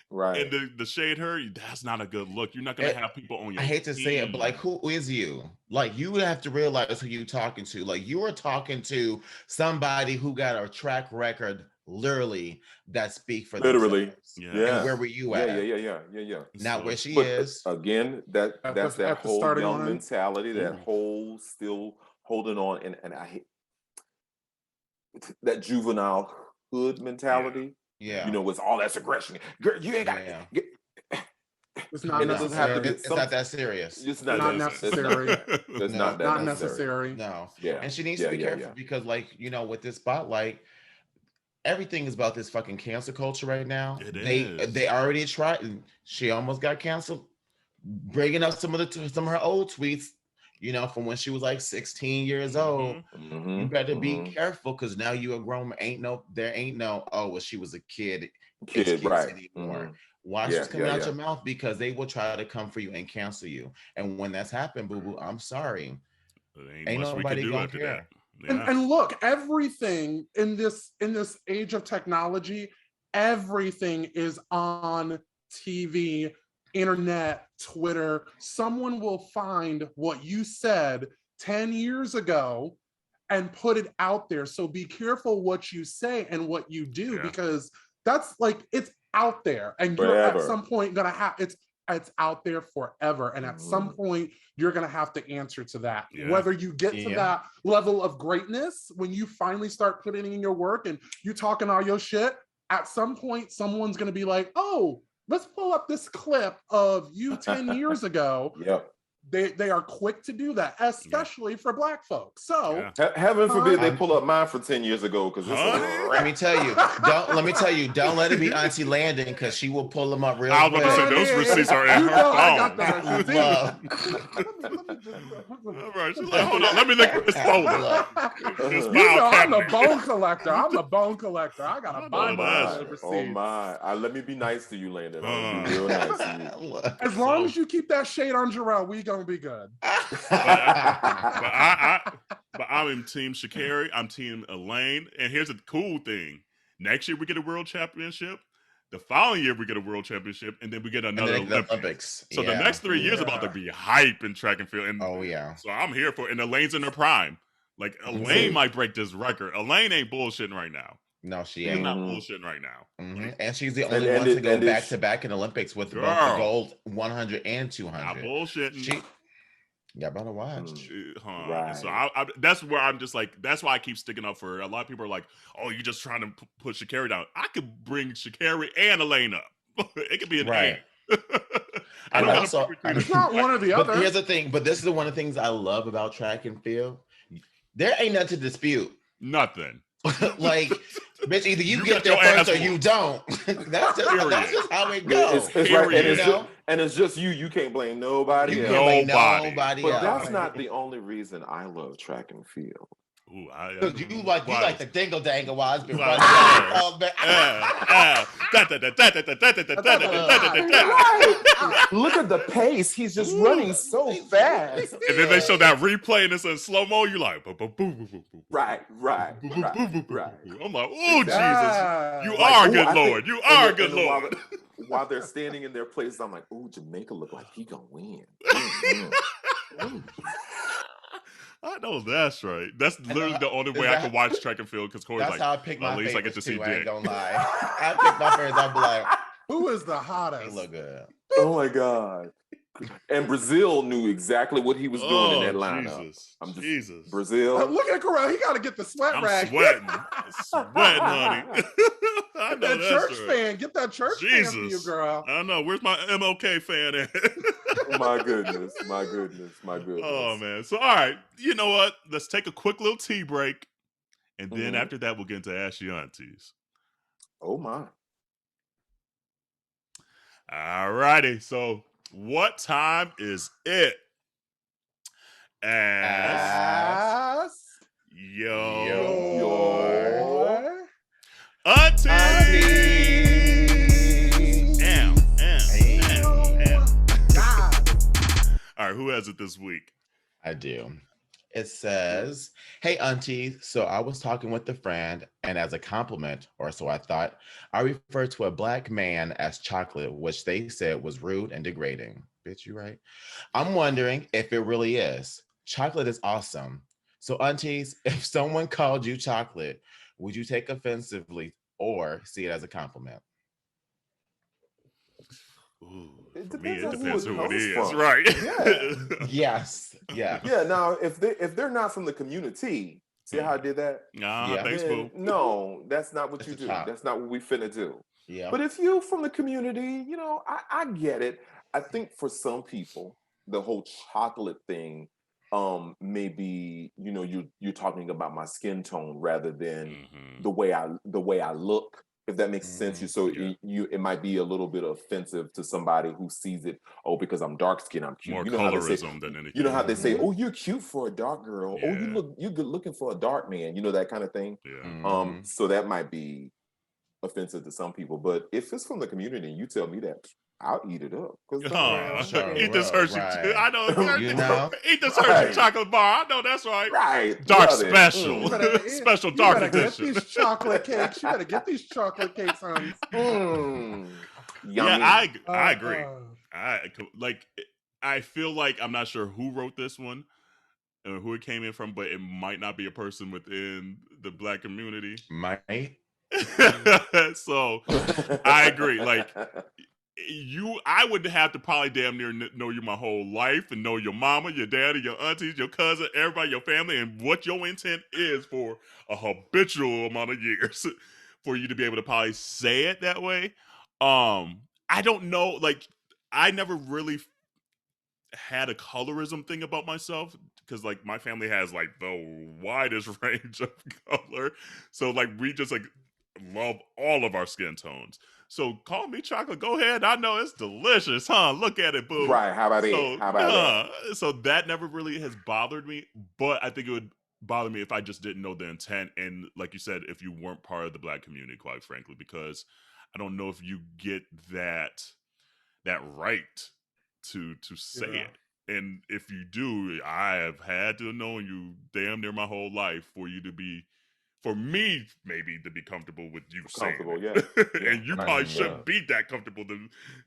Right. And the shade her, that's not a good look. You're not going to have people on your I hate to say it, but like, team. who is you? Like, you would have to realize who you're talking to. Like, you are talking to somebody who got a track record, literally, that speak for literally. themselves. Yeah. And where were you at? Yeah. Not So- where she But is. again, that's At that the whole starting young line. mentality, that whole still holding on, and I hate that juvenile hood mentality. Yeah. You know, with all that aggression. Girl, you ain't got It's not And it doesn't have to be- necessary. It's not that serious. It's Not not necessary. It's No. not that Not necessary. necessary. No. Yeah. And she needs to be careful because, like, you know, with this spotlight, everything is about this fucking cancel culture right now. It is. They already tried. She almost got canceled, bringing up some of her old tweets. You know, from when she was like 16 years old. Mhm. You better be careful because now you a grown man. There ain't no, oh, well, she was a kid. excuse right. anymore. Watch Yeah, what's coming out yeah. your mouth because they will try to come for you and cancel you. And when that's happened, boo boo, I'm sorry. Ain't much we nobody can do gonna after care. that. Yeah. And look, everything in this age of technology, everything is on TV, internet, Twitter. Someone will find what you said 10 years ago and put it out there. So be careful what you say and what you do, because that's like, it's out there, and you're at some point gonna have it's out there forever. And at some point, you're gonna have to answer to that. Yeah. Whether you get to that level of greatness, when you finally start putting in your work and you talking all your shit, at some point, someone's gonna be like, oh, let's pull up this clip of you 10 years ago. Yep. They are quick to do that, especially for Black folks. So heaven forbid they pull up mine for 10 years ago, because let me tell you, don't let it be Auntea Landon, because she will pull them up real I was quick. about to say those receipts are in her phone. All right, she's like, hold on, let me look at this folder. This I'm the bone collector. I gotta buy my receipts. Oh my! Let me be nice to you, Landon. I'm gonna be real nice to you. As long as you keep that shade on Jerrell, we gonna be good. But I'm team ShaCarri. I'm team Elaine. And here's the cool thing: next year we get a world championship. The following year we get a world championship, and then we get another Olympics. So the next 3 years about to be hype in track and field. And so I'm here for it. And Elaine's in her prime. Like, Elaine might break this record. Elaine ain't bullshitting right now. No, she She's ain't. not bullshitting right now. And she's the only one to go back to back in Olympics with both the gold 100 and 200. Not bullshitting. Yeah, better watch. Right. So I that's where I'm just like, that's why I keep sticking up for her. A lot of people are like, oh, you're just trying to put ShaCarri down. I could bring ShaCarri and Elaine up. It could be an A. And also, it's not one or the other. Here's the thing, but this is one of the things I love about track and field. There ain't nothing to dispute. Nothing. Like, bitch, either you get there first or you don't. that's just how it goes. It's right, and it's just you. You can't blame nobody else. Nobody but else. That's not the only reason I love track and field. Ooh, you like the dingle dangle while it's been running. Look at the pace. He's just running so fast. And then they show that replay and it's in slow mo. You like, right. I'm like, oh Jesus, you are a good Lord. You are a good Lord. While they're standing in their place, I'm like, oh, Jamaica look like he gonna win. I know that's right. That's literally the only way I can watch track and field, because Corey's like, that's how I pick my at least I favorites get to see too, I ain't Dick. gonna lie. I pick my favorites. I'll be like, who is the hottest? they look good. Oh my God. And Brazil knew exactly what he was doing in that lineup. Jesus. Brazil. Look at Kerel. He got to get the sweat rag. Sweating, honey. I know that church fan. Get that church fan for you, girl. I know. Where's my MLK fan at? My goodness. Oh, man. So, all right. You know what? Let's take a quick little tea break. And then after that, we'll get into Ask Yo Aunteas. Oh, my. All righty. So, what time is it? Ask Yo Aunteas. All right, who has it this week? I do. It says, "Hey auntie, so I was talking with a friend, and as a compliment, or so I thought, I referred to a black man as chocolate, which they said was rude and degrading." Bitch, you right? I'm wondering if it really is. Chocolate is awesome. So aunties, if someone called you chocolate, would you take offensively or see it as a compliment? Ooh, It for me, depends it on who depends it who it comes is, from. right? Yes. Yeah. Yeah. Now, if they're not from the community, see how I did that? Yeah. Thanks, Then, boo. no, that's not what It's you a do. chop. That's not what we finna do. Yeah. But if you from the community, you know, I get it. I think for some people, the whole chocolate thing, maybe, you know, you're talking about my skin tone rather than the way I look. If that makes sense, it might be a little bit offensive to somebody who sees it. Oh, because I'm dark skinned, I'm cute. More You know how they say, colorism than anything. you know how they say, oh, you're cute for a dark girl. Yeah. Oh, you're good looking for a dark man. You know, that kind of thing. Yeah. So that might be offensive to some people, but if it's from the community and you tell me that, I'll eat it up. Eat this Hershey. Right. I know. You know? Eat this Hershey chocolate bar. I know that's right. Right. Dark Love it. special. Special dark You better edition. get these chocolate cakes. You better get these chocolate cakes, honey. Yeah, I agree. I feel like I'm not sure who wrote this one or who it came in from, but it might not be a person within the black community. Might. So I agree. Like I would have to probably damn near know you my whole life and know your mama, your daddy, your aunties, your cousin, everybody, your family, and what your intent is for a habitual amount of years for you to be able to probably say it that way. I don't know. Like, I never really had a colorism thing about myself because, like, my family has like the widest range of color, so like we just like love all of our skin tones. So call me chocolate. Go ahead. I know it's delicious, huh? Look at it, boo. Right. How about it? How about it? So that never really has bothered me, but I think it would bother me if I just didn't know the intent. And like you said, if you weren't part of the black community, quite frankly, because I don't know if you get that right to say it. And if you do, I have had to know you damn near my whole life for you to be, for me, maybe to be comfortable with you saying it. And you probably shouldn't be that comfortable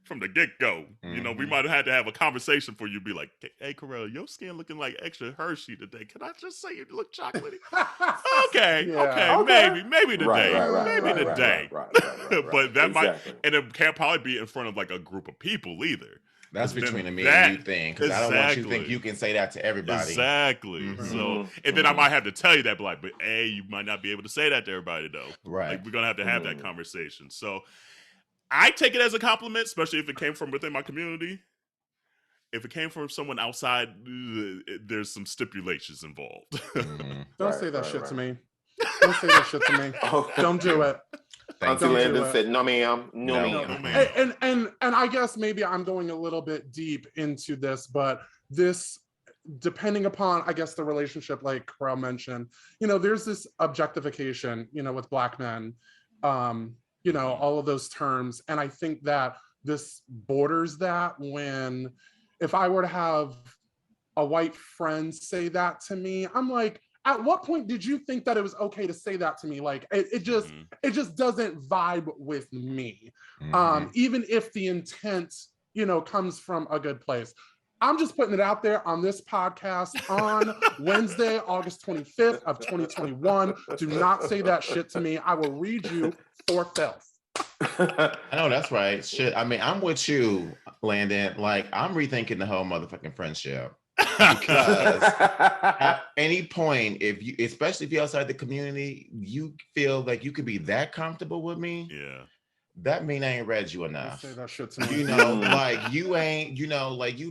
from the get-go. You know, we might have had to have a conversation for you to be like, hey, Kerel, your skin looking like extra Hershey today. Can I just say you look chocolatey? Okay, maybe today. But that might, and it can't probably be in front of like a group of people either. That's between me and you thing, because I don't want you to think you can say that to everybody. Exactly. So, and then I might have to tell you that, but hey, you might not be able to say that to everybody, though. Right. Like, we're going to have that conversation. So, I take it as a compliment, especially if it came from within my community. If it came from someone outside, there's some stipulations involved. Don't say that shit to me. Don't say that shit to me. Don't do it. Auntea Landon said, "No, ma'am. No, ma'am." And I guess maybe I'm going a little bit deep into this, but this, depending upon, I guess, the relationship, like Kerel mentioned, you know, there's this objectification, you know, with Black men, you know, all of those terms, and I think that this borders that when, if I were to have a white friend say that to me, I'm like, at what point did you think that it was okay to say that to me? Like, it just doesn't vibe with me. Even if the intent, you know, comes from a good place. I'm just putting it out there on this podcast on Wednesday, August 25th of 2021. Do not say that shit to me. I will read you for filth. I know that's right. Shit. I mean, I'm with you, Landon. Like, I'm rethinking the whole motherfucking friendship. Because at any point, if you, especially if you're outside the community, you feel like you could be that comfortable with me. Yeah. That mean I ain't read you enough. Say that shit to me. You know, like you ain't, you know, like you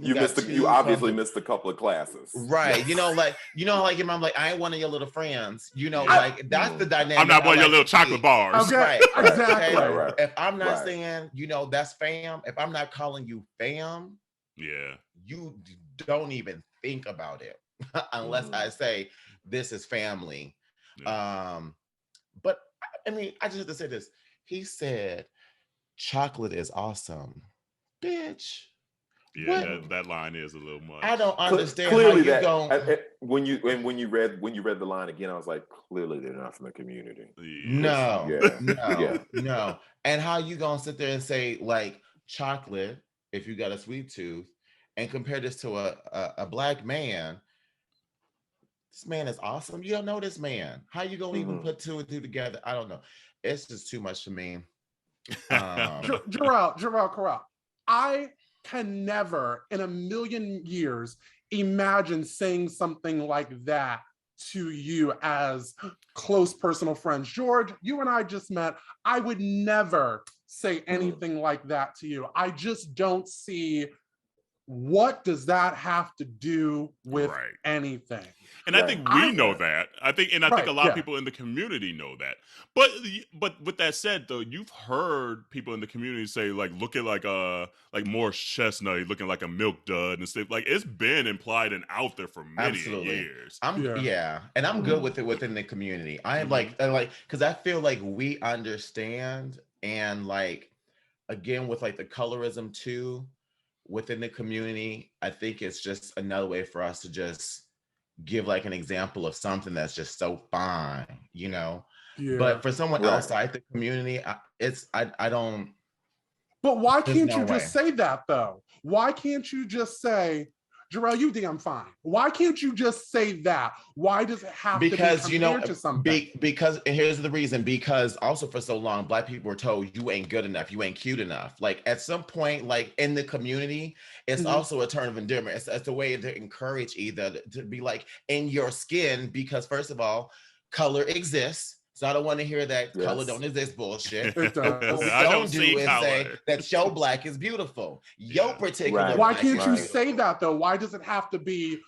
obviously missed a couple of classes. Right. You know, like your mom, like, I ain't one of your little friends. You know, like that's the dynamic. I'm not one of your little chocolate bars. Okay. Right. Exactly. Okay? Right. If I'm not saying, you know, that's fam, if I'm not calling you fam, yeah, you don't even think about it. unless I say this is family. Yeah. But I mean, I just have to say this. He said, chocolate is awesome. Bitch. Yeah, that line is a little much. I don't understand clearly how you going. when you read the line again, I was like, clearly they're not from the community. No. And how you gonna sit there and say like chocolate if you got a sweet tooth, and compare this to a black man? This man is awesome. You don't know this man. How you gonna even put two and two together? I don't know. It's just too much for me. Jerrell, I can never in a million years imagine saying something like that to you as close personal friends. George, you and I just met. I would never say anything like that to you. I just don't see what does that have to do with anything. And I think we know that. I think a lot of people in the community know that. But with that said, though, you've heard people in the community say like, look at like Morris Chestnut looking like a milk dud and stuff. Like it's been implied and out there for many years. And I'm good with it within the community. I am like because I feel like we understand, and like again with like the colorism too within the community. I think it's just another way for us to just give like an example of something that's just so fine, you know. But for someone outside the community, I don't. But why can't you just say that though? Why can't you just say, Jerrell, you damn fine? Why can't you just say that? Why does it have to be compared to something? Because and here's the reason. Because also for so long, Black people were told you ain't good enough, you ain't cute enough. Like at some point, like in the community, it's also a term of endearment. It's a way to encourage either to be like in your skin. Because first of all, color exists. So I don't want to hear that color don't exist bullshit. It does. What we don't do is say that your black is beautiful. Your particular Why can't you say that though? Why does it have to be,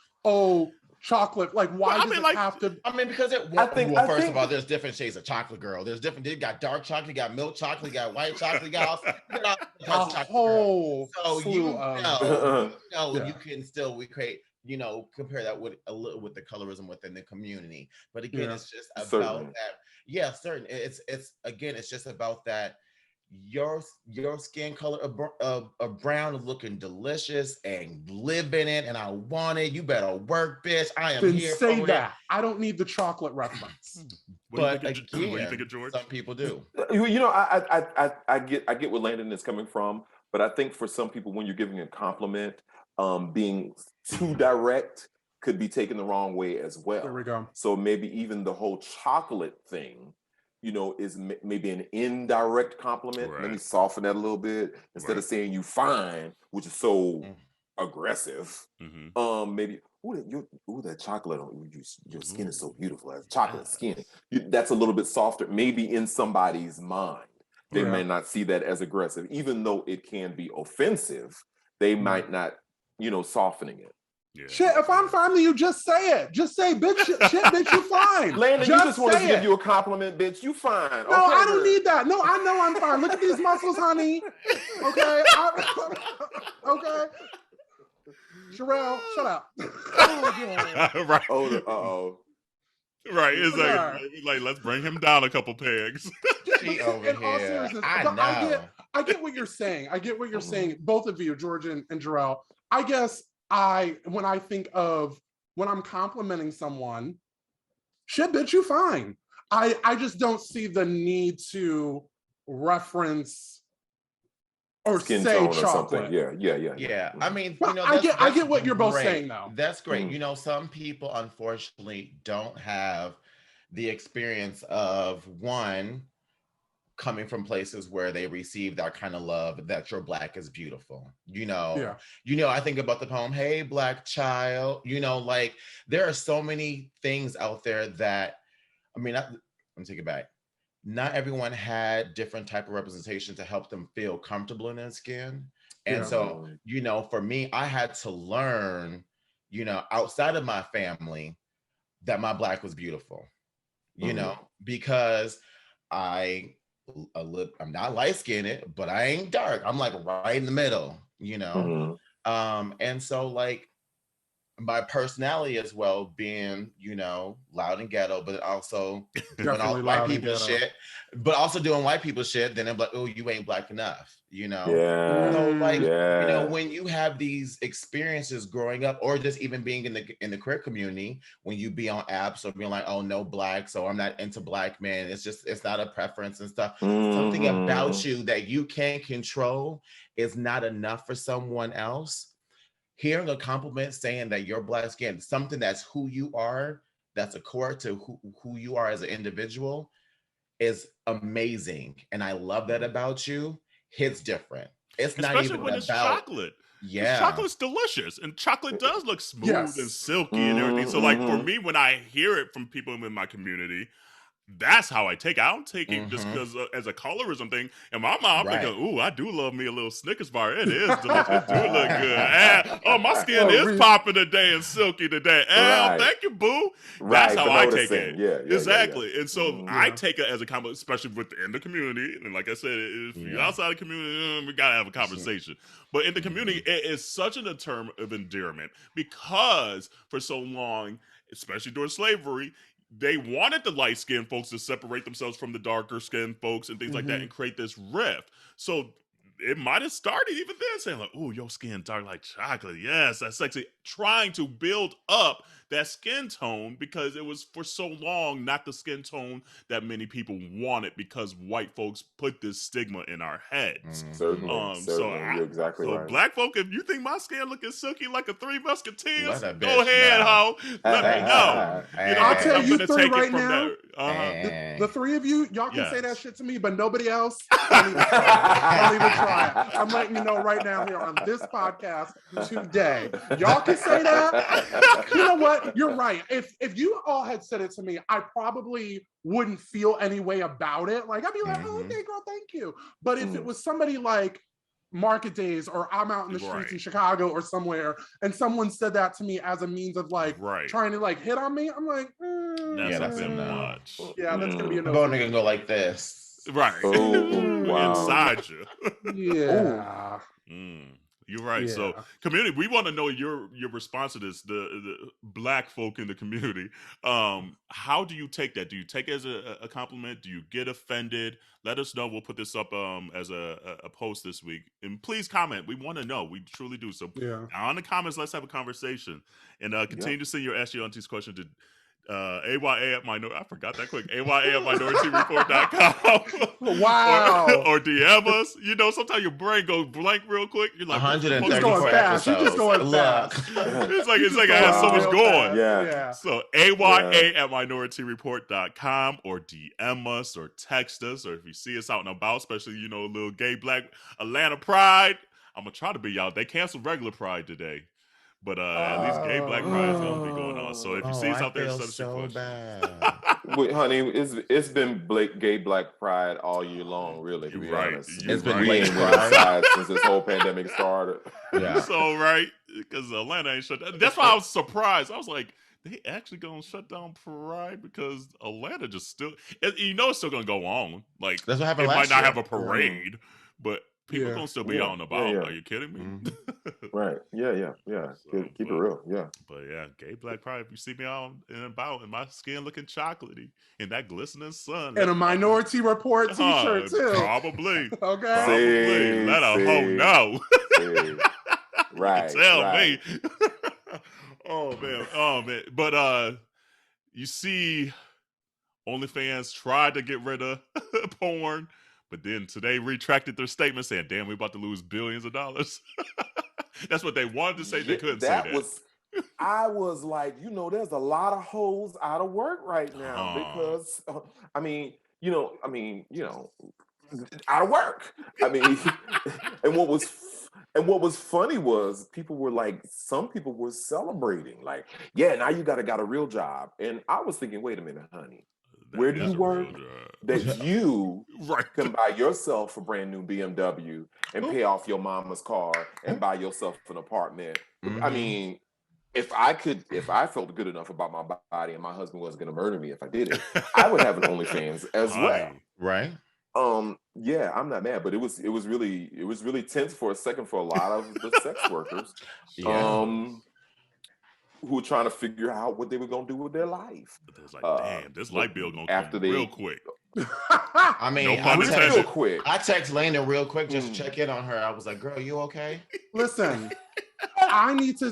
chocolate? Like why does it have to? I mean, because first of all, there's different shades of chocolate, girl. There's different. You got dark chocolate, you got milk chocolate, you got white chocolate, you got all a whole you can still recreate. You know, compare that with a little with the colorism within the community. But again, it's just about that. Yeah, certain. It's again, it's just about that. Your skin color of brown is looking delicious and live in it, and I want it. You better work, bitch. I am here. Say that. I don't need the chocolate reference. But what do you think of George? Some people do. You know, I get where Landon is coming from, but I think for some people, when you're giving a compliment, being too direct could be taken the wrong way as well. There we go. So maybe even the whole chocolate thing, you know, is maybe an indirect compliment. Let me soften that a little bit instead of saying you fine, which is so aggressive. Maybe that chocolate on your skin is so beautiful. As chocolate skin, that's a little bit softer. Maybe in somebody's mind, they may not see that as aggressive, even though it can be offensive. They might not, softening it. Yeah. Shit, if I'm fine with you, just say it. Just say, bitch, shit, bitch, you fine. Landon, you just wanted to give you a compliment, bitch. You fine. No, I don't need that. No, I know I'm fine. Look at these muscles, honey. Okay? Okay? Jerrell, shut up. Right. Right. It's like, let's bring him down a couple pegs. She over in all seriousness, I get what you're saying. I get what you're saying, both of you, George and Jerrell. I guess when I'm complimenting someone, shit, bitch, you fine. I just don't see the need to reference or skin say tone chocolate. Or something. Yeah. I mean, I get what you're both saying though. That's great. Some people unfortunately don't have the experience of one coming from places where they receive that kind of love, that your black is beautiful. I think about the poem, Hey Black Child, like there are so many things out there that, let me take it back. Not everyone had different type of representation to help them feel comfortable in their skin. And so, for me, I had to learn, outside of my family, that my black was beautiful, because I'm not light-skinned, but I ain't dark. I'm like right in the middle, and so like my personality as well, being, you know, loud and ghetto, but also doing all Definitely white loud and people ghetto. shit, but also doing white people shit, then I'm like, oh, you ain't black enough, you know? Yeah. So like, Yeah. you know, when you have these experiences growing up, or just even being in the queer community, when you be on apps or being like, oh, no black, so I'm not into black men, it's not a preference and stuff. Something about you that you can't control is not enough for someone else. Hearing a compliment saying that your black skin, something that's who you are, that's a core to who you are as an individual, is amazing. And I love that about you. Hits different. It's not Especially even when it's about chocolate. yeah. Chocolate's delicious, and chocolate does look smooth and Yes. silky and everything. So, like, for me, when I hear it from people in my community, that's how I take it. I don't take it just because as a colorism thing. And my mom, I'm thinking, ooh, I do love me a little Snickers bar. It is delicious. It do look good. And, oh, my skin is popping today and silky today. And thank you, boo. That's how I take it. Yeah, exactly. Yeah. And so I take it as a compliment, especially within the community. And like I said, if you're outside the community, we got to have a conversation. But in the community, it is such a term of endearment because for so long, especially during slavery, they wanted the light-skinned folks to separate themselves from the darker-skinned folks and things like that and create this rift. So it might have started even then saying like, oh, your skin dark like chocolate. Yes, that's sexy. Trying to build up that skin tone because it was for so long not the skin tone that many people wanted because white folks put this stigma in our heads. Certainly. You're exactly right. Black folk, if you think my skin looking silky like a Three Musketeers, Let a go bitch ahead, know. ho. Let me know. You know, I'll tell I'm you gonna three take right it from now. there. The three of you, y'all can say Yes. that shit to me, but nobody else. Don't even try it. I'm letting you know right now here on this podcast today. Y'all can say that. You know what? You're right. If you all had said it to me, I probably wouldn't feel any way about it. Like I'd be like, oh, okay, girl, thank you. But if it was somebody like Market Days or I'm out in the streets in Chicago or somewhere and someone said that to me as a means of like trying to like hit on me, I'm like, that's a bit much. Yeah, that's gonna be a no. Bone gonna go like this. Right. Oh, wow. Inside you. Yeah. You're right. Yeah. So, community, we want to know your response to this. The black folk in the community. How do you take that? Do you take it as a compliment? Do you get offended? Let us know. We'll put this up as a post this week. And please comment. We want to know. We truly do. So, on the comments, let's have a conversation. And continue to send your Ask Yo Aunteas question to AYA at I forgot that quick. AYA at MinoriTeReport.com. Wow. or DM us. You know, sometimes your brain goes blank real quick. You're like, 134 episodes. You're just going fast. it's like I had so much going. Yeah. So AYA at MinoriTeReport.com or DM us or text us, or if you see us out and about, especially, you know, a little gay black Atlanta Pride. I'm gonna try to be out. They canceled regular Pride today. But at least gay black pride is gonna be going on. So if you see us out there, send us your question. Wait, honey, it's been gay black pride all year long, really. To be honest, it's been we ain't been outside since this whole pandemic started. Yeah. So because Atlanta ain't shut down. That's why I was surprised. I was like, they actually gonna shut down Pride because Atlanta just still, you know, it's still gonna go on. Like that's what happened. It might not year. have a parade, but people gonna still be out and about. Are you kidding me? Right. Yeah. So, keep it real. Yeah. But yeah, gay black pride. If you see me out and about and my skin looking chocolatey in that glistening sun. And a Minority Report t-shirt too. Probably. Okay. Probably. Let a hoe know. Right. Tell me. Oh man. But you see OnlyFans tried to get rid of porn. But then today retracted their statement saying, damn, we're about to lose billions of dollars. That's what they wanted to say. They couldn't say that. I was like, you know, there's a lot of hoes out of work right now because, out of work. I mean, and what was funny was people were like, some people were celebrating. Like, yeah, now you got a real job. And I was thinking, wait a minute, honey. Where do you work that you can buy yourself a brand new BMW and pay off your mama's car and buy yourself an apartment? I mean, if I felt good enough about my body and my husband wasn't going to murder me if I did it, I would have an OnlyFans as well. Right. Yeah, I'm not mad, but it was really tense for a second for a lot of the sex workers. who were trying to figure out what they were going to do with their life. It's like, damn, this light bill going to come real quick. I mean, no pun intended. Real quick. I text Landon real quick just to check in on her. I was like, girl, you okay? Listen, I need to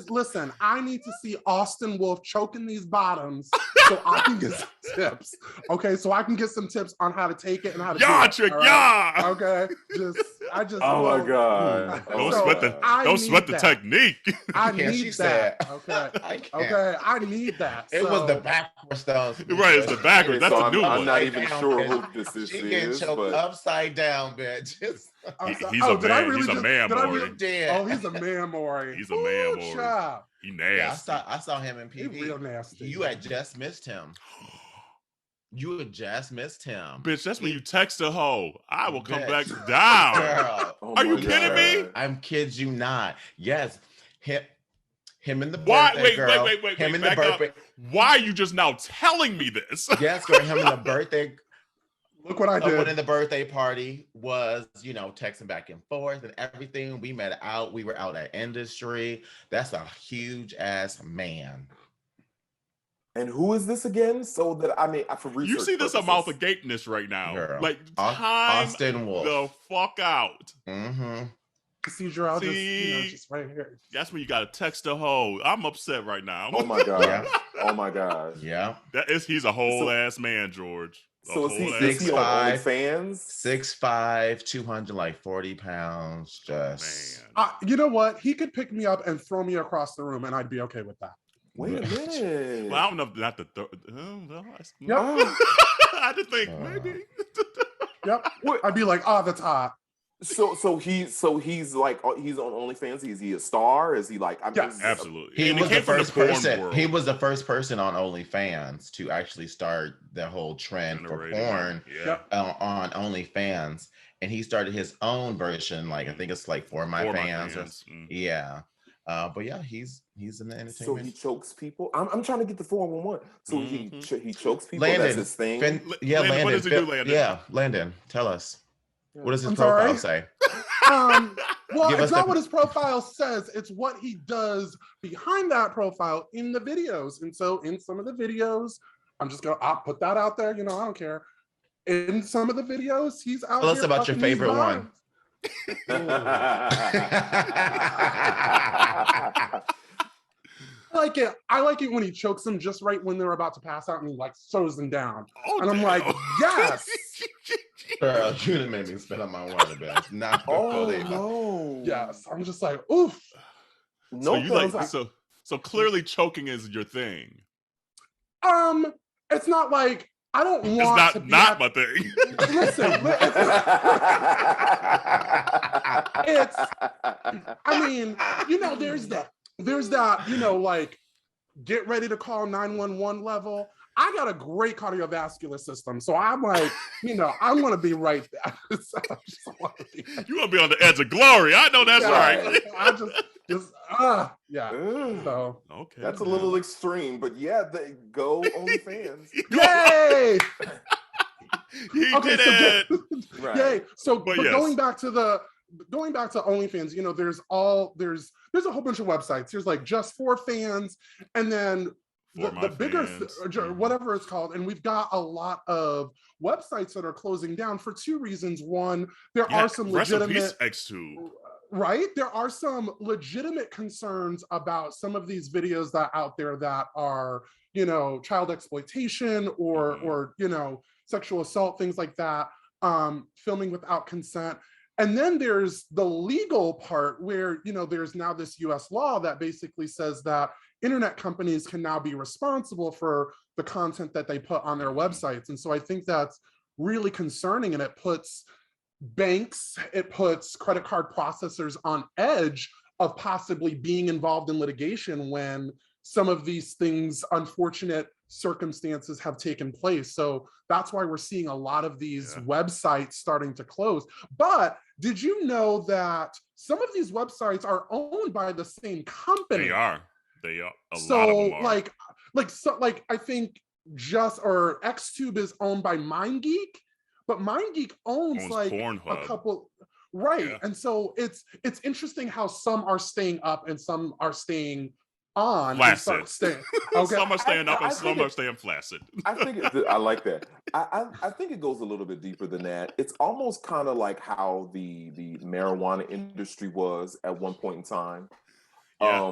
see Austin Wolf choking these bottoms so I can get some tips. Okay, so I can get some tips on how to take it and how to do it. Trick, right? Okay, oh my God. Don't sweat the technique. I need that. Okay, I need that. It was the backwards stones. Right, it's the backwards. That's a new one. I'm not even sure who this is. She getting choked upside down, bitch. He's a man. He's a man, Maury. Oh, he's a man, Maury. He's a man, Maury. He nasty. Yeah, I saw him in PV. He real nasty. You had just missed him. You had just missed him. Bitch, that's when you text a hoe. I will come back down. Girl. Are you kidding me? I'm kid you not. Yes. Him in the birthday girl. Wait. Him in the birthday. Why are you just now telling me this? Yes, girl. Him in the birthday. Look what I did. Someone in the birthday party was, texting back and forth and everything. We met out. We were out at Industry. That's a huge ass man. And who is this again? So that for research you see this purposes. amount of gapeness right now. Girl. Like Austin Wolf. The fuck out. Mm-hmm. See, Jerrell, just right here. That's when you got to text a hoe. I'm upset right now. Oh my God. Yeah. Oh my God. Yeah. He's a whole ass man, George. So is he on OnlyFans? 6'5", 240 pounds. Just you know what? He could pick me up and throw me across the room, and I'd be okay with that. Wait a minute. Well, I don't know if not the third. Yep. I had to think maybe. Yep. I'd be like, that's hot. So he's on OnlyFans. Is he a star? Is he like? Yes, absolutely. He was the first person. He was the first person on OnlyFans to actually start the whole trend for porn on OnlyFans, and he started his own version. Like I think it's like For My Fans. Yeah. But yeah, he's in the entertainment. So he chokes people. I'm trying to get the 411. So he chokes people. Landon, that's his thing. Landon, what does he do, Landon? Yeah, Landon, tell us. What does his I'm profile sorry? say? Well, it's not what his profile says. It's what he does behind that profile in the videos. And so in some of the videos, I'll put that out there. I don't care. In some of the videos, he's out. Tell us about your favorite one. I like it when he chokes them just right when they're about to pass out and he like throws them down. I'm like, yes. Girl, you done made me spit on my water bed. Not no. Yes. I'm just like, oof. So clearly choking is your thing. It's not like I don't want it's not my thing. Listen, there's that, like get ready to call 911 level. I got a great cardiovascular system. So I'm like, I want to be right there. You want to be on the edge of glory. I know that's right. I yeah. So okay. That's a little extreme, but yeah, they go OnlyFans. Yay! He did it. Right. Yay. So but going back to OnlyFans, there's a whole bunch of websites. There's like Just For Fans, and then the bigger whatever it's called, and we've got a lot of websites that are closing down for two reasons. One, there are some legitimate X2. Right? There are some legitimate concerns about some of these videos that out there that are, child exploitation or sexual assault, things like that, filming without consent. And then there's the legal part where, there's now this US law that basically says that internet companies can now be responsible for the content that they put on their websites. And so I think that's really concerning, and it puts banks, it puts credit card processors on edge of possibly being involved in litigation when some of these things, unfortunate circumstances have taken place. So that's why we're seeing a lot of these websites starting to close. But did you know that some of these websites are owned by the same company? They are. A lot of them are. I think XTube is owned by MindGeek, but MindGeek owns like Pornhub. A couple, right? Yeah. And so it's interesting how some are staying up and some are staying on flaccid. and start staying. Okay. Some are staying up and some are staying flaccid. I think I like that. I think it goes a little bit deeper than that. It's almost kind of like how the marijuana industry was at one point in time. Yeah,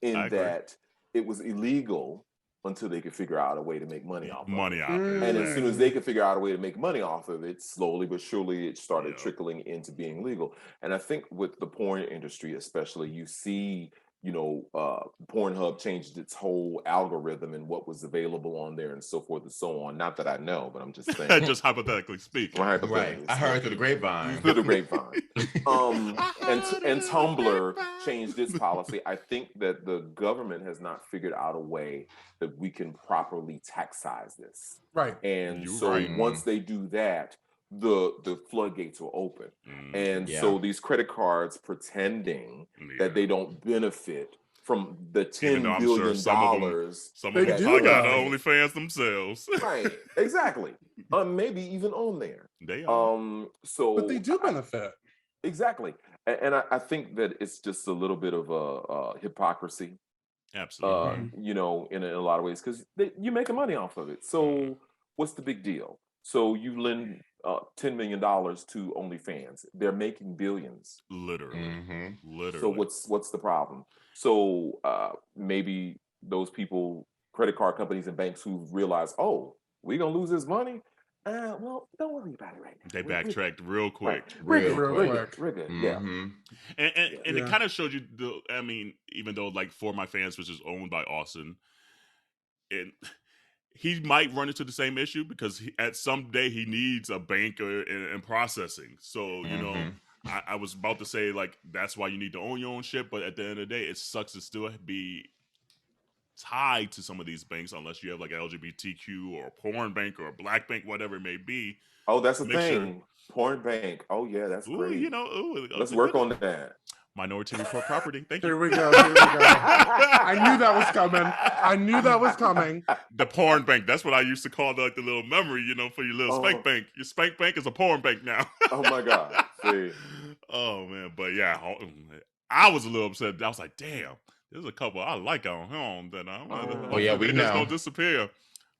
in that it was illegal until they could figure out a way to make money off of it. And as soon as they could figure out a way to make money off of it, slowly but surely it started trickling into being legal. And I think with the porn industry especially, you see, Pornhub changed its whole algorithm and what was available on there and so forth and so on. Not that I know, but I'm just saying. Just hypothetically speaking. Right. I heard through the grapevine. Through the grapevine. And Tumblr changed its policy. I think that the government has not figured out a way that we can properly taxize this. Right. And once they do that, the floodgates will open. And so these credit cards pretending that they don't benefit from the $10 billion. Some of them probably got OnlyFans themselves. Right, exactly. Maybe even on there. They are. But they do benefit. Exactly. And I think that it's just a little bit of a hypocrisy. Absolutely. In a lot of ways, because you're making money off of it. So what's the big deal? So you lend $10 million to OnlyFans. They're making billions. Literally. So what's the problem? So maybe those people, credit card companies and banks who realize, oh, we're going to lose this money? Well, don't worry about it right now. They backtracked real quick. Real quick. Yeah. And it kind of showed you, even though like For My Fans, which is owned by Austin, and he might run into the same issue because at some day he needs a banker and processing. So, I was about to say, like, that's why you need to own your own shit. But at the end of the day, it sucks to still be tied to some of these banks unless you have like an LGBTQ or a porn bank or a black bank, whatever it may be. Oh, that's the thing. Porn bank. Oh, yeah, that's great. Let's work on that. Minority Report property. Thank you. Here we go. I knew that was coming. The porn bank. That's what I used to call the little memory, for your little spank bank. Your spank bank is a porn bank now. Oh my God. See. Oh man, but yeah, I was a little upset. I was like, damn, there's a couple I like on him that we know. Just gonna disappear.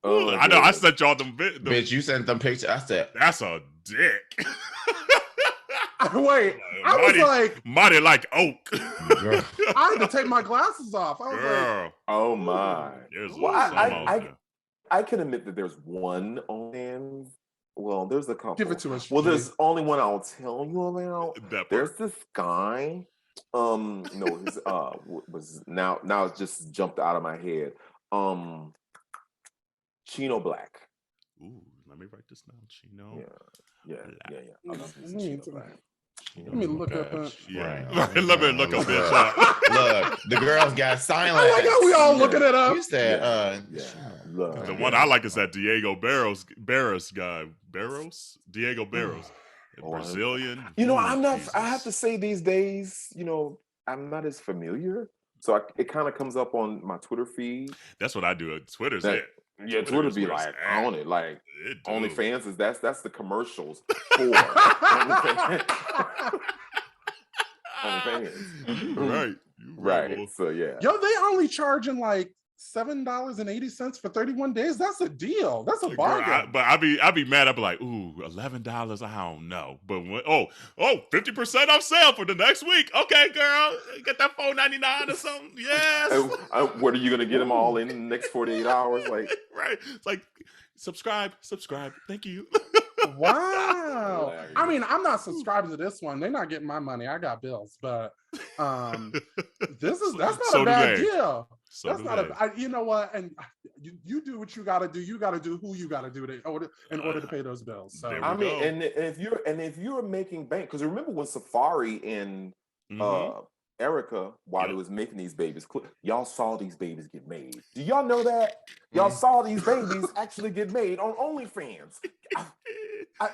I know. I sent y'all them. Bitch, you sent them pictures. I said, that's a dick. Wait, I was like, mighty like oak. I had to take my glasses off. I was like, oh my. I can admit that there's one on. Well, there's a couple. Give it to us. Well, there's only one I'll tell you about. There's this guy. No, his was now it just jumped out of my head. Chino Black. Ooh, let me write this down. Chino. Yeah. Let me look up. Let me look up bitch. Look, the girls got silent. I like how we all looking it up. You said, the one I like is that Diego Barros guy. Diego Barros. Brazilian. I have to say these days, I'm not as familiar. So it kind of comes up on my Twitter feed. That's what I do. Twitter's it. Yeah, Twitter be like on it. Like OnlyFans is that's the commercials for OnlyFans. Right. Right. So yeah. Yo, they only charging like $7.80 for 31 days. That's a deal. That's a bargain. But I'd be mad. I'd be like, ooh, $11. I don't know. But 50% off sale for the next week. Okay, girl, get that $4.99 or something. Yes. What are you gonna get them all in the next 48 hours? Like, right? It's like subscribe. Thank you. Wow. I mean, I'm not subscribed to this one. They're not getting my money. I got bills, but that's not a bad deal. That's not you know what? And you do what you got to do. You got to do who you got to do in order to pay those bills. So I mean, and if you're making bank, because remember when Safari and Erica, while they was making these babies, y'all saw these babies get made. Do y'all know that? Y'all saw these babies actually get made on OnlyFans. I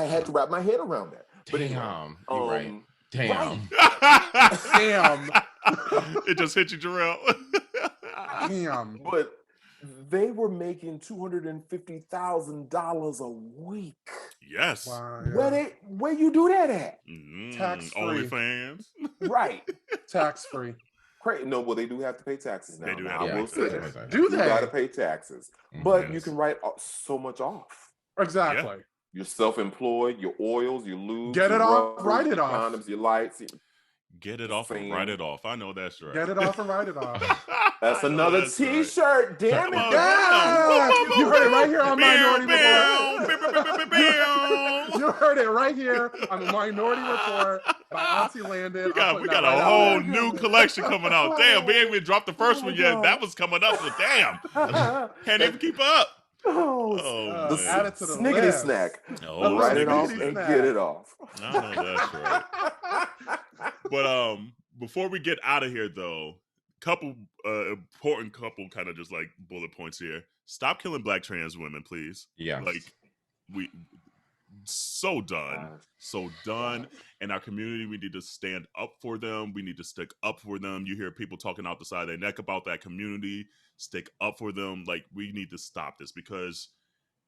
had to wrap my head around that. But damn, you're right. Damn. Right. Damn. It just hit you, Jerrell. Damn. But they were making $250,000 a week. Yes. Wow, where you do that at? Tax free. OnlyFans. Right. Tax free. No, well, they do have to pay taxes now. They do now, have to I will pay say taxes. that. Do they? You got to pay taxes. But you Yes. can write so much off. Exactly. Yeah. You're self-employed, your oils, your lubes, Get your it off, rubbers, write it your off. condoms, your lights. Get it off and write it off. I know that's right. Get it off and write it off. That's another T-shirt. Right. Damn Come it! on, Yeah! damn. You heard it right here on Minority Report. You heard it right here on the Minority Report by Auntea Landon. We got a whole new collection coming out. Damn, we ain't even dropped the first one yet. That was coming up, so damn. Can't even keep up. Add it to the snickety list. snack. Oh, write it off snickety and snack. get it off. I know that's right. But before we get out of here, though, important kind of just like bullet points here. Stop killing Black trans women, please. Yeah. Like we so done. In our community, we need to stand up for them. We need to stick up for them. You hear people talking out the side of their neck about that community. Stick up for them. Like, we need to stop this because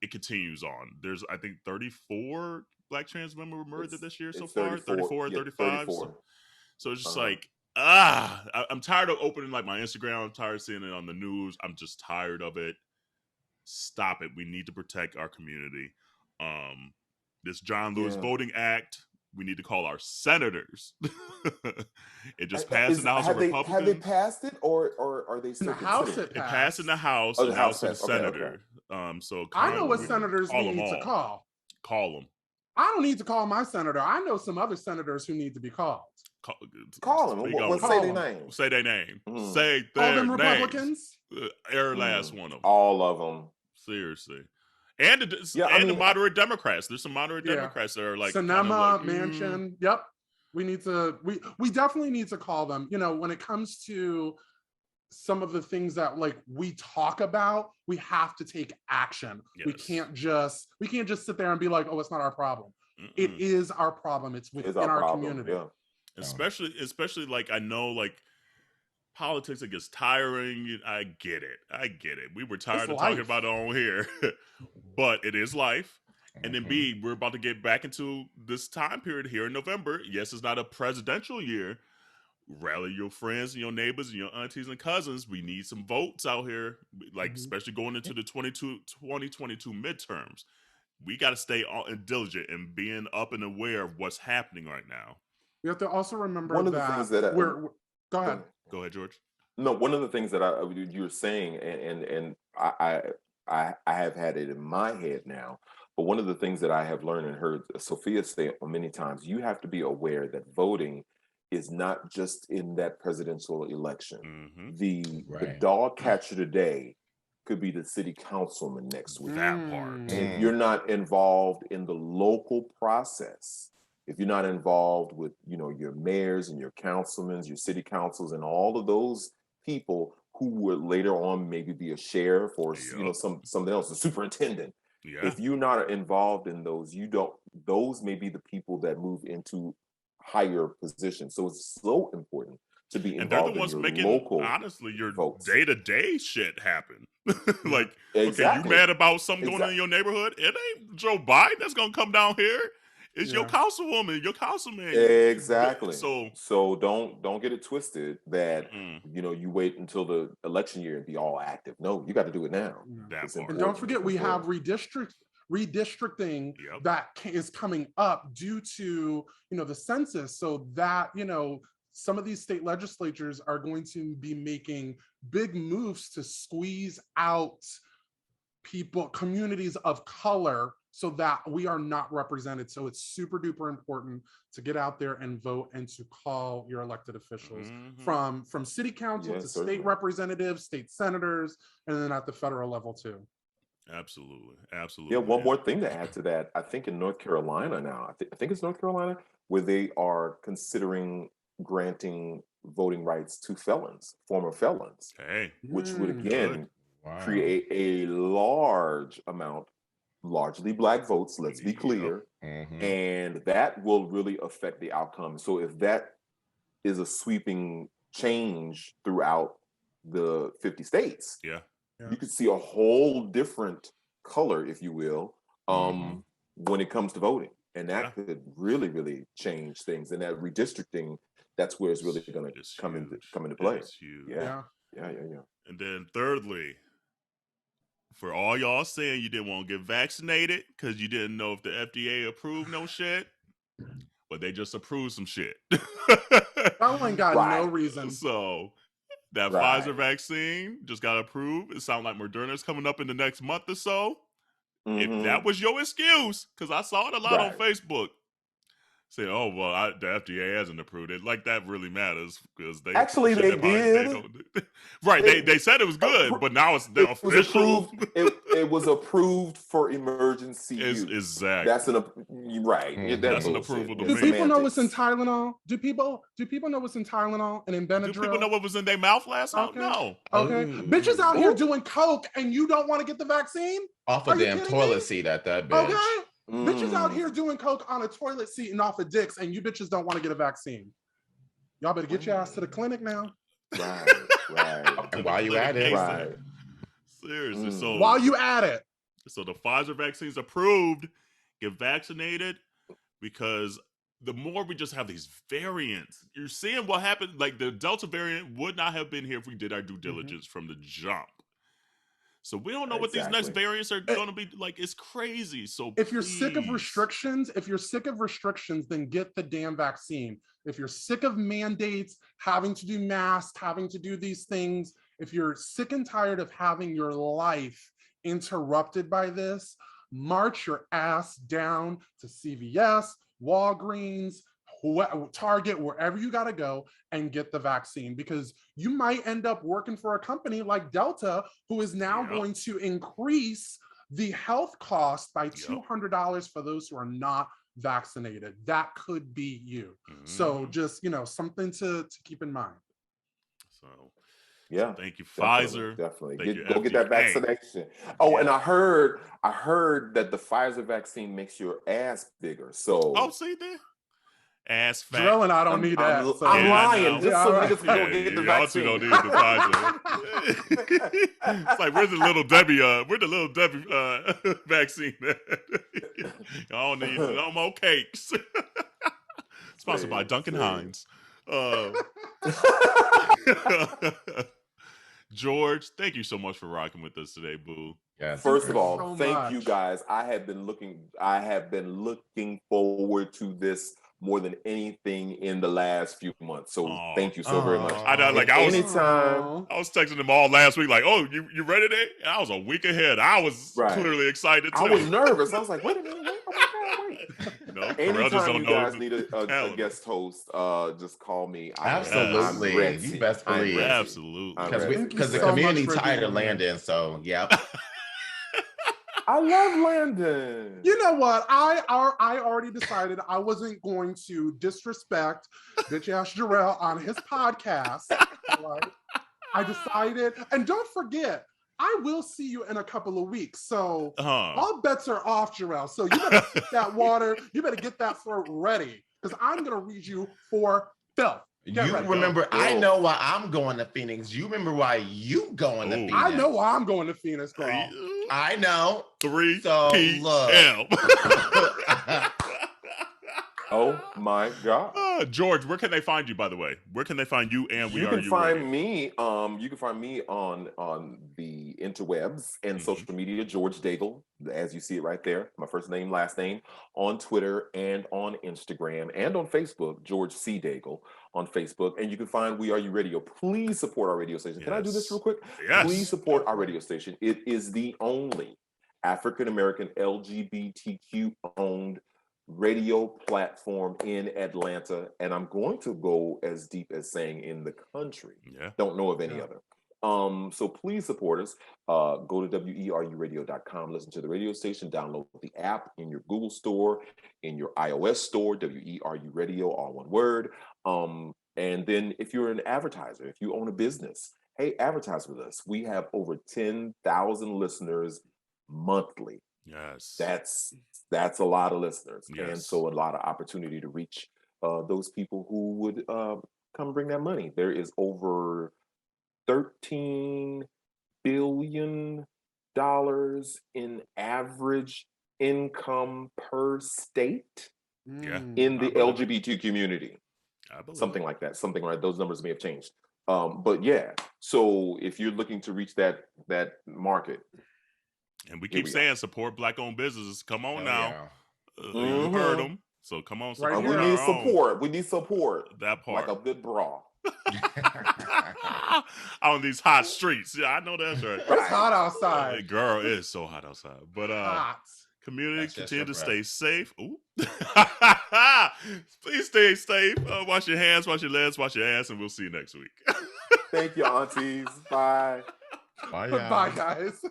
it continues on. There's, I think, 34 Black trans women were murdered this year so far. 34 or 35. 34. So it's just like, I'm tired of opening like my Instagram. I'm tired of seeing it on the news. I'm just tired of it. Stop it. We need to protect our community. This John Lewis Voting Act, we need to call our senators. It just passed in the House of Republicans. Have they passed it, or are they still in the House? It passed in the House. Oh, the and House now it's passed. the Okay, Senator. So I know what senators need to call. Call them. I don't need to call my senator. I know some other senators who need to be called. Call them. Say their name. Say their name. Mm. Say their All them names. Republicans? Every last one of them. All of them. Seriously. And the moderate Democrats. There's some moderate Democrats that are like Sinema, Manchin. Yep. We definitely need to call them. You know, when it comes to some of the things that like we talk about, we have to take action. Yes. We can't just sit there and be like, oh, it's not our problem. It is our problem. It's within our community. Yeah. Especially like, I know like politics, it gets tiring. I get it. We were tired of talking about it on here, but it is life. And then B, we're about to get back into this time period here in November. Yes, it's not a presidential year. Rally your friends and your neighbors and your aunties and cousins. We need some votes out here, like especially going into the 2022 midterms. We got to stay diligent and being up and aware of what's happening right now. We have to also remember one of the things that go ahead. Go ahead, George. No, one of the things that you were saying, and I have had it in my head now. But one of the things that I have learned and heard Sophia say many times, you have to be aware that voting is not just in that presidential election. The dog catcher today could be the city councilman next week. That part. And if you're not involved in the local process, if you're not involved with, your mayors and your councilmen, your city councils, and all of those people who would later on maybe be a sheriff or something else, a superintendent. Yeah. If you're not involved in those, those may be the people that move into higher positions. So it's so important to be involved. And they're the ones making, honestly, your day-to-day shit happen. Like, exactly. Okay, you mad about something going on in your neighborhood? It ain't Joe Biden that's gonna come down here. It's your councilwoman, your councilman. Exactly. So don't get it twisted that you wait until the election year and be all active. No, you got to do it now. And don't forget, we have redistricting that is coming up due to the census. So that some of these state legislatures are going to be making big moves to squeeze out communities of color, so that we are not represented. So it's super duper important to get out there and vote and to call your elected officials from city council to state representatives, state senators, and then at the federal level too. Absolutely. Yeah, one more thing to add to that. I think in North Carolina now, I think it's North Carolina, where they are considering granting voting rights to former felons, which would again create a large amount, largely Black votes, let's be clear, and that will really affect the outcome. So if that is a sweeping change throughout the 50 states, you could see a whole different color, if you will, when it comes to voting. And that could really, really change things. And that redistricting that's where it's really going to come into play. It's huge. Yeah. And then thirdly, for all y'all saying you didn't want to get vaccinated because you didn't know if the FDA approved no shit, but they just approved some shit. That one got no reason. So that Pfizer vaccine just got approved. It sounds like Moderna's coming up in the next month or so. If that was your excuse, because I saw it a lot on Facebook, say, "Oh well, the FDA hasn't approved it." Like that really matters because they actually they did. They said it was good, but now it's official. It was approved for emergency use. Exactly. That's That's an approval to Do me. people know what's in Tylenol? Do people know what's in Tylenol and in Benadryl? Do people know what was in their mouth last night? No. Okay. Bitches out here doing coke and you don't want to get the vaccine? Off a damn toilet seat at that bitch. Okay. Bitches out here doing coke on a toilet seat and off of dicks, and you bitches don't want to get a vaccine. Y'all better get your ass to the clinic now. Right. And while you at it. Right. Seriously. So while you at it. So the Pfizer vaccine's approved. Get vaccinated, because the more we just have these variants, you're seeing what happened. Like the Delta variant would not have been here if we did our due diligence from the jump. So we don't know what these next variants are going to be like. It's crazy. So if you're sick of restrictions, then get the damn vaccine. If you're sick of mandates, having to do masks, having to do these things, if you're sick and tired of having your life interrupted by this, march your ass down to CVS, Walgreens, Target, wherever you got to go and get the vaccine, because you might end up working for a company like Delta, who is now going to increase the health cost by $200 for those who are not vaccinated. That could be you. So just, something to keep in mind. So yeah, thank you, Pfizer. Definitely. Go get that vaccination. Oh, and I heard that the Pfizer vaccine makes your ass bigger. So see there. Ass fat. Jerrell and I don't need that. I'm lying. Just so niggas don't get the vaccine. Y'all two don't need the Pfizer. It's like, where's the little Debbie vaccine? Y'all don't need no more cakes. Sponsored by Duncan Hines. George, thank you so much for rocking with us today, boo. Yes. First of all, thank you guys. I have been looking forward to this more than anything in the last few months. So thank you so very much. I know, like I was texting them all last week, like, "Oh, you ready today?" And I was a week ahead. I was clearly excited too. I was nervous. I was like, wait a minute, wait. Anytime you guys need a guest host, just call me. Absolutely. You best believe. Absolutely. Because the community tired of Landon, so yep. I love Landon. You know what? I already decided I wasn't going to disrespect bitch ass Jerrell on his podcast. Right? I decided, and don't forget, I will see you in a couple of weeks. So all bets are off, Jerrell. So you better sip that water. You better get that throat ready, because I'm gonna read you for filth. Remember, I know why I'm going to Phoenix. You remember why you going to Phoenix. I know why I'm going to Phoenix, girl. I know. 3 p.m. Oh my God. George, where can they find you, by the way? Where can they find you and You can find me on the interwebs and social media, George Daigle, as you see it right there, my first name, last name, on Twitter and on Instagram and on Facebook, George C. Daigle on Facebook. And you can find We Are You Radio. Please support our radio station. Can I do this real quick? Yes. Please support our radio station. It is the only African-American LGBTQ owned radio platform in Atlanta, and I'm going to go as deep as saying in the country. Don't know of any other. So please support us. Go to WERUradio.com, listen to the radio station, download the app in your Google store, in your iOS store, WERU Radio, all one word. And then if you're an advertiser, if you own a business, hey, advertise with us. We have over 10,000 listeners monthly. Yes. That's a lot of listeners. Yes. And so a lot of opportunity to reach those people who would come bring that money. There is over $13 billion in average income per state in the LGBT community. something like that. Something like those numbers may have changed. But yeah, so if you're looking to reach that market, and we keep saying support Black-owned businesses. Come on now, Yeah. You heard them. So come on, support. Right, we need support. We need support. That part, like a good bra. On these hot streets. Yeah, I know that's right. It's hot outside. Girl, it's so hot outside. But hot. community, That's continue to just stay safe. Ooh. Please stay safe. Wash your hands, wash your legs, wash your ass, and we'll see you next week. Thank you, aunties. Bye. Bye, Bye, guys.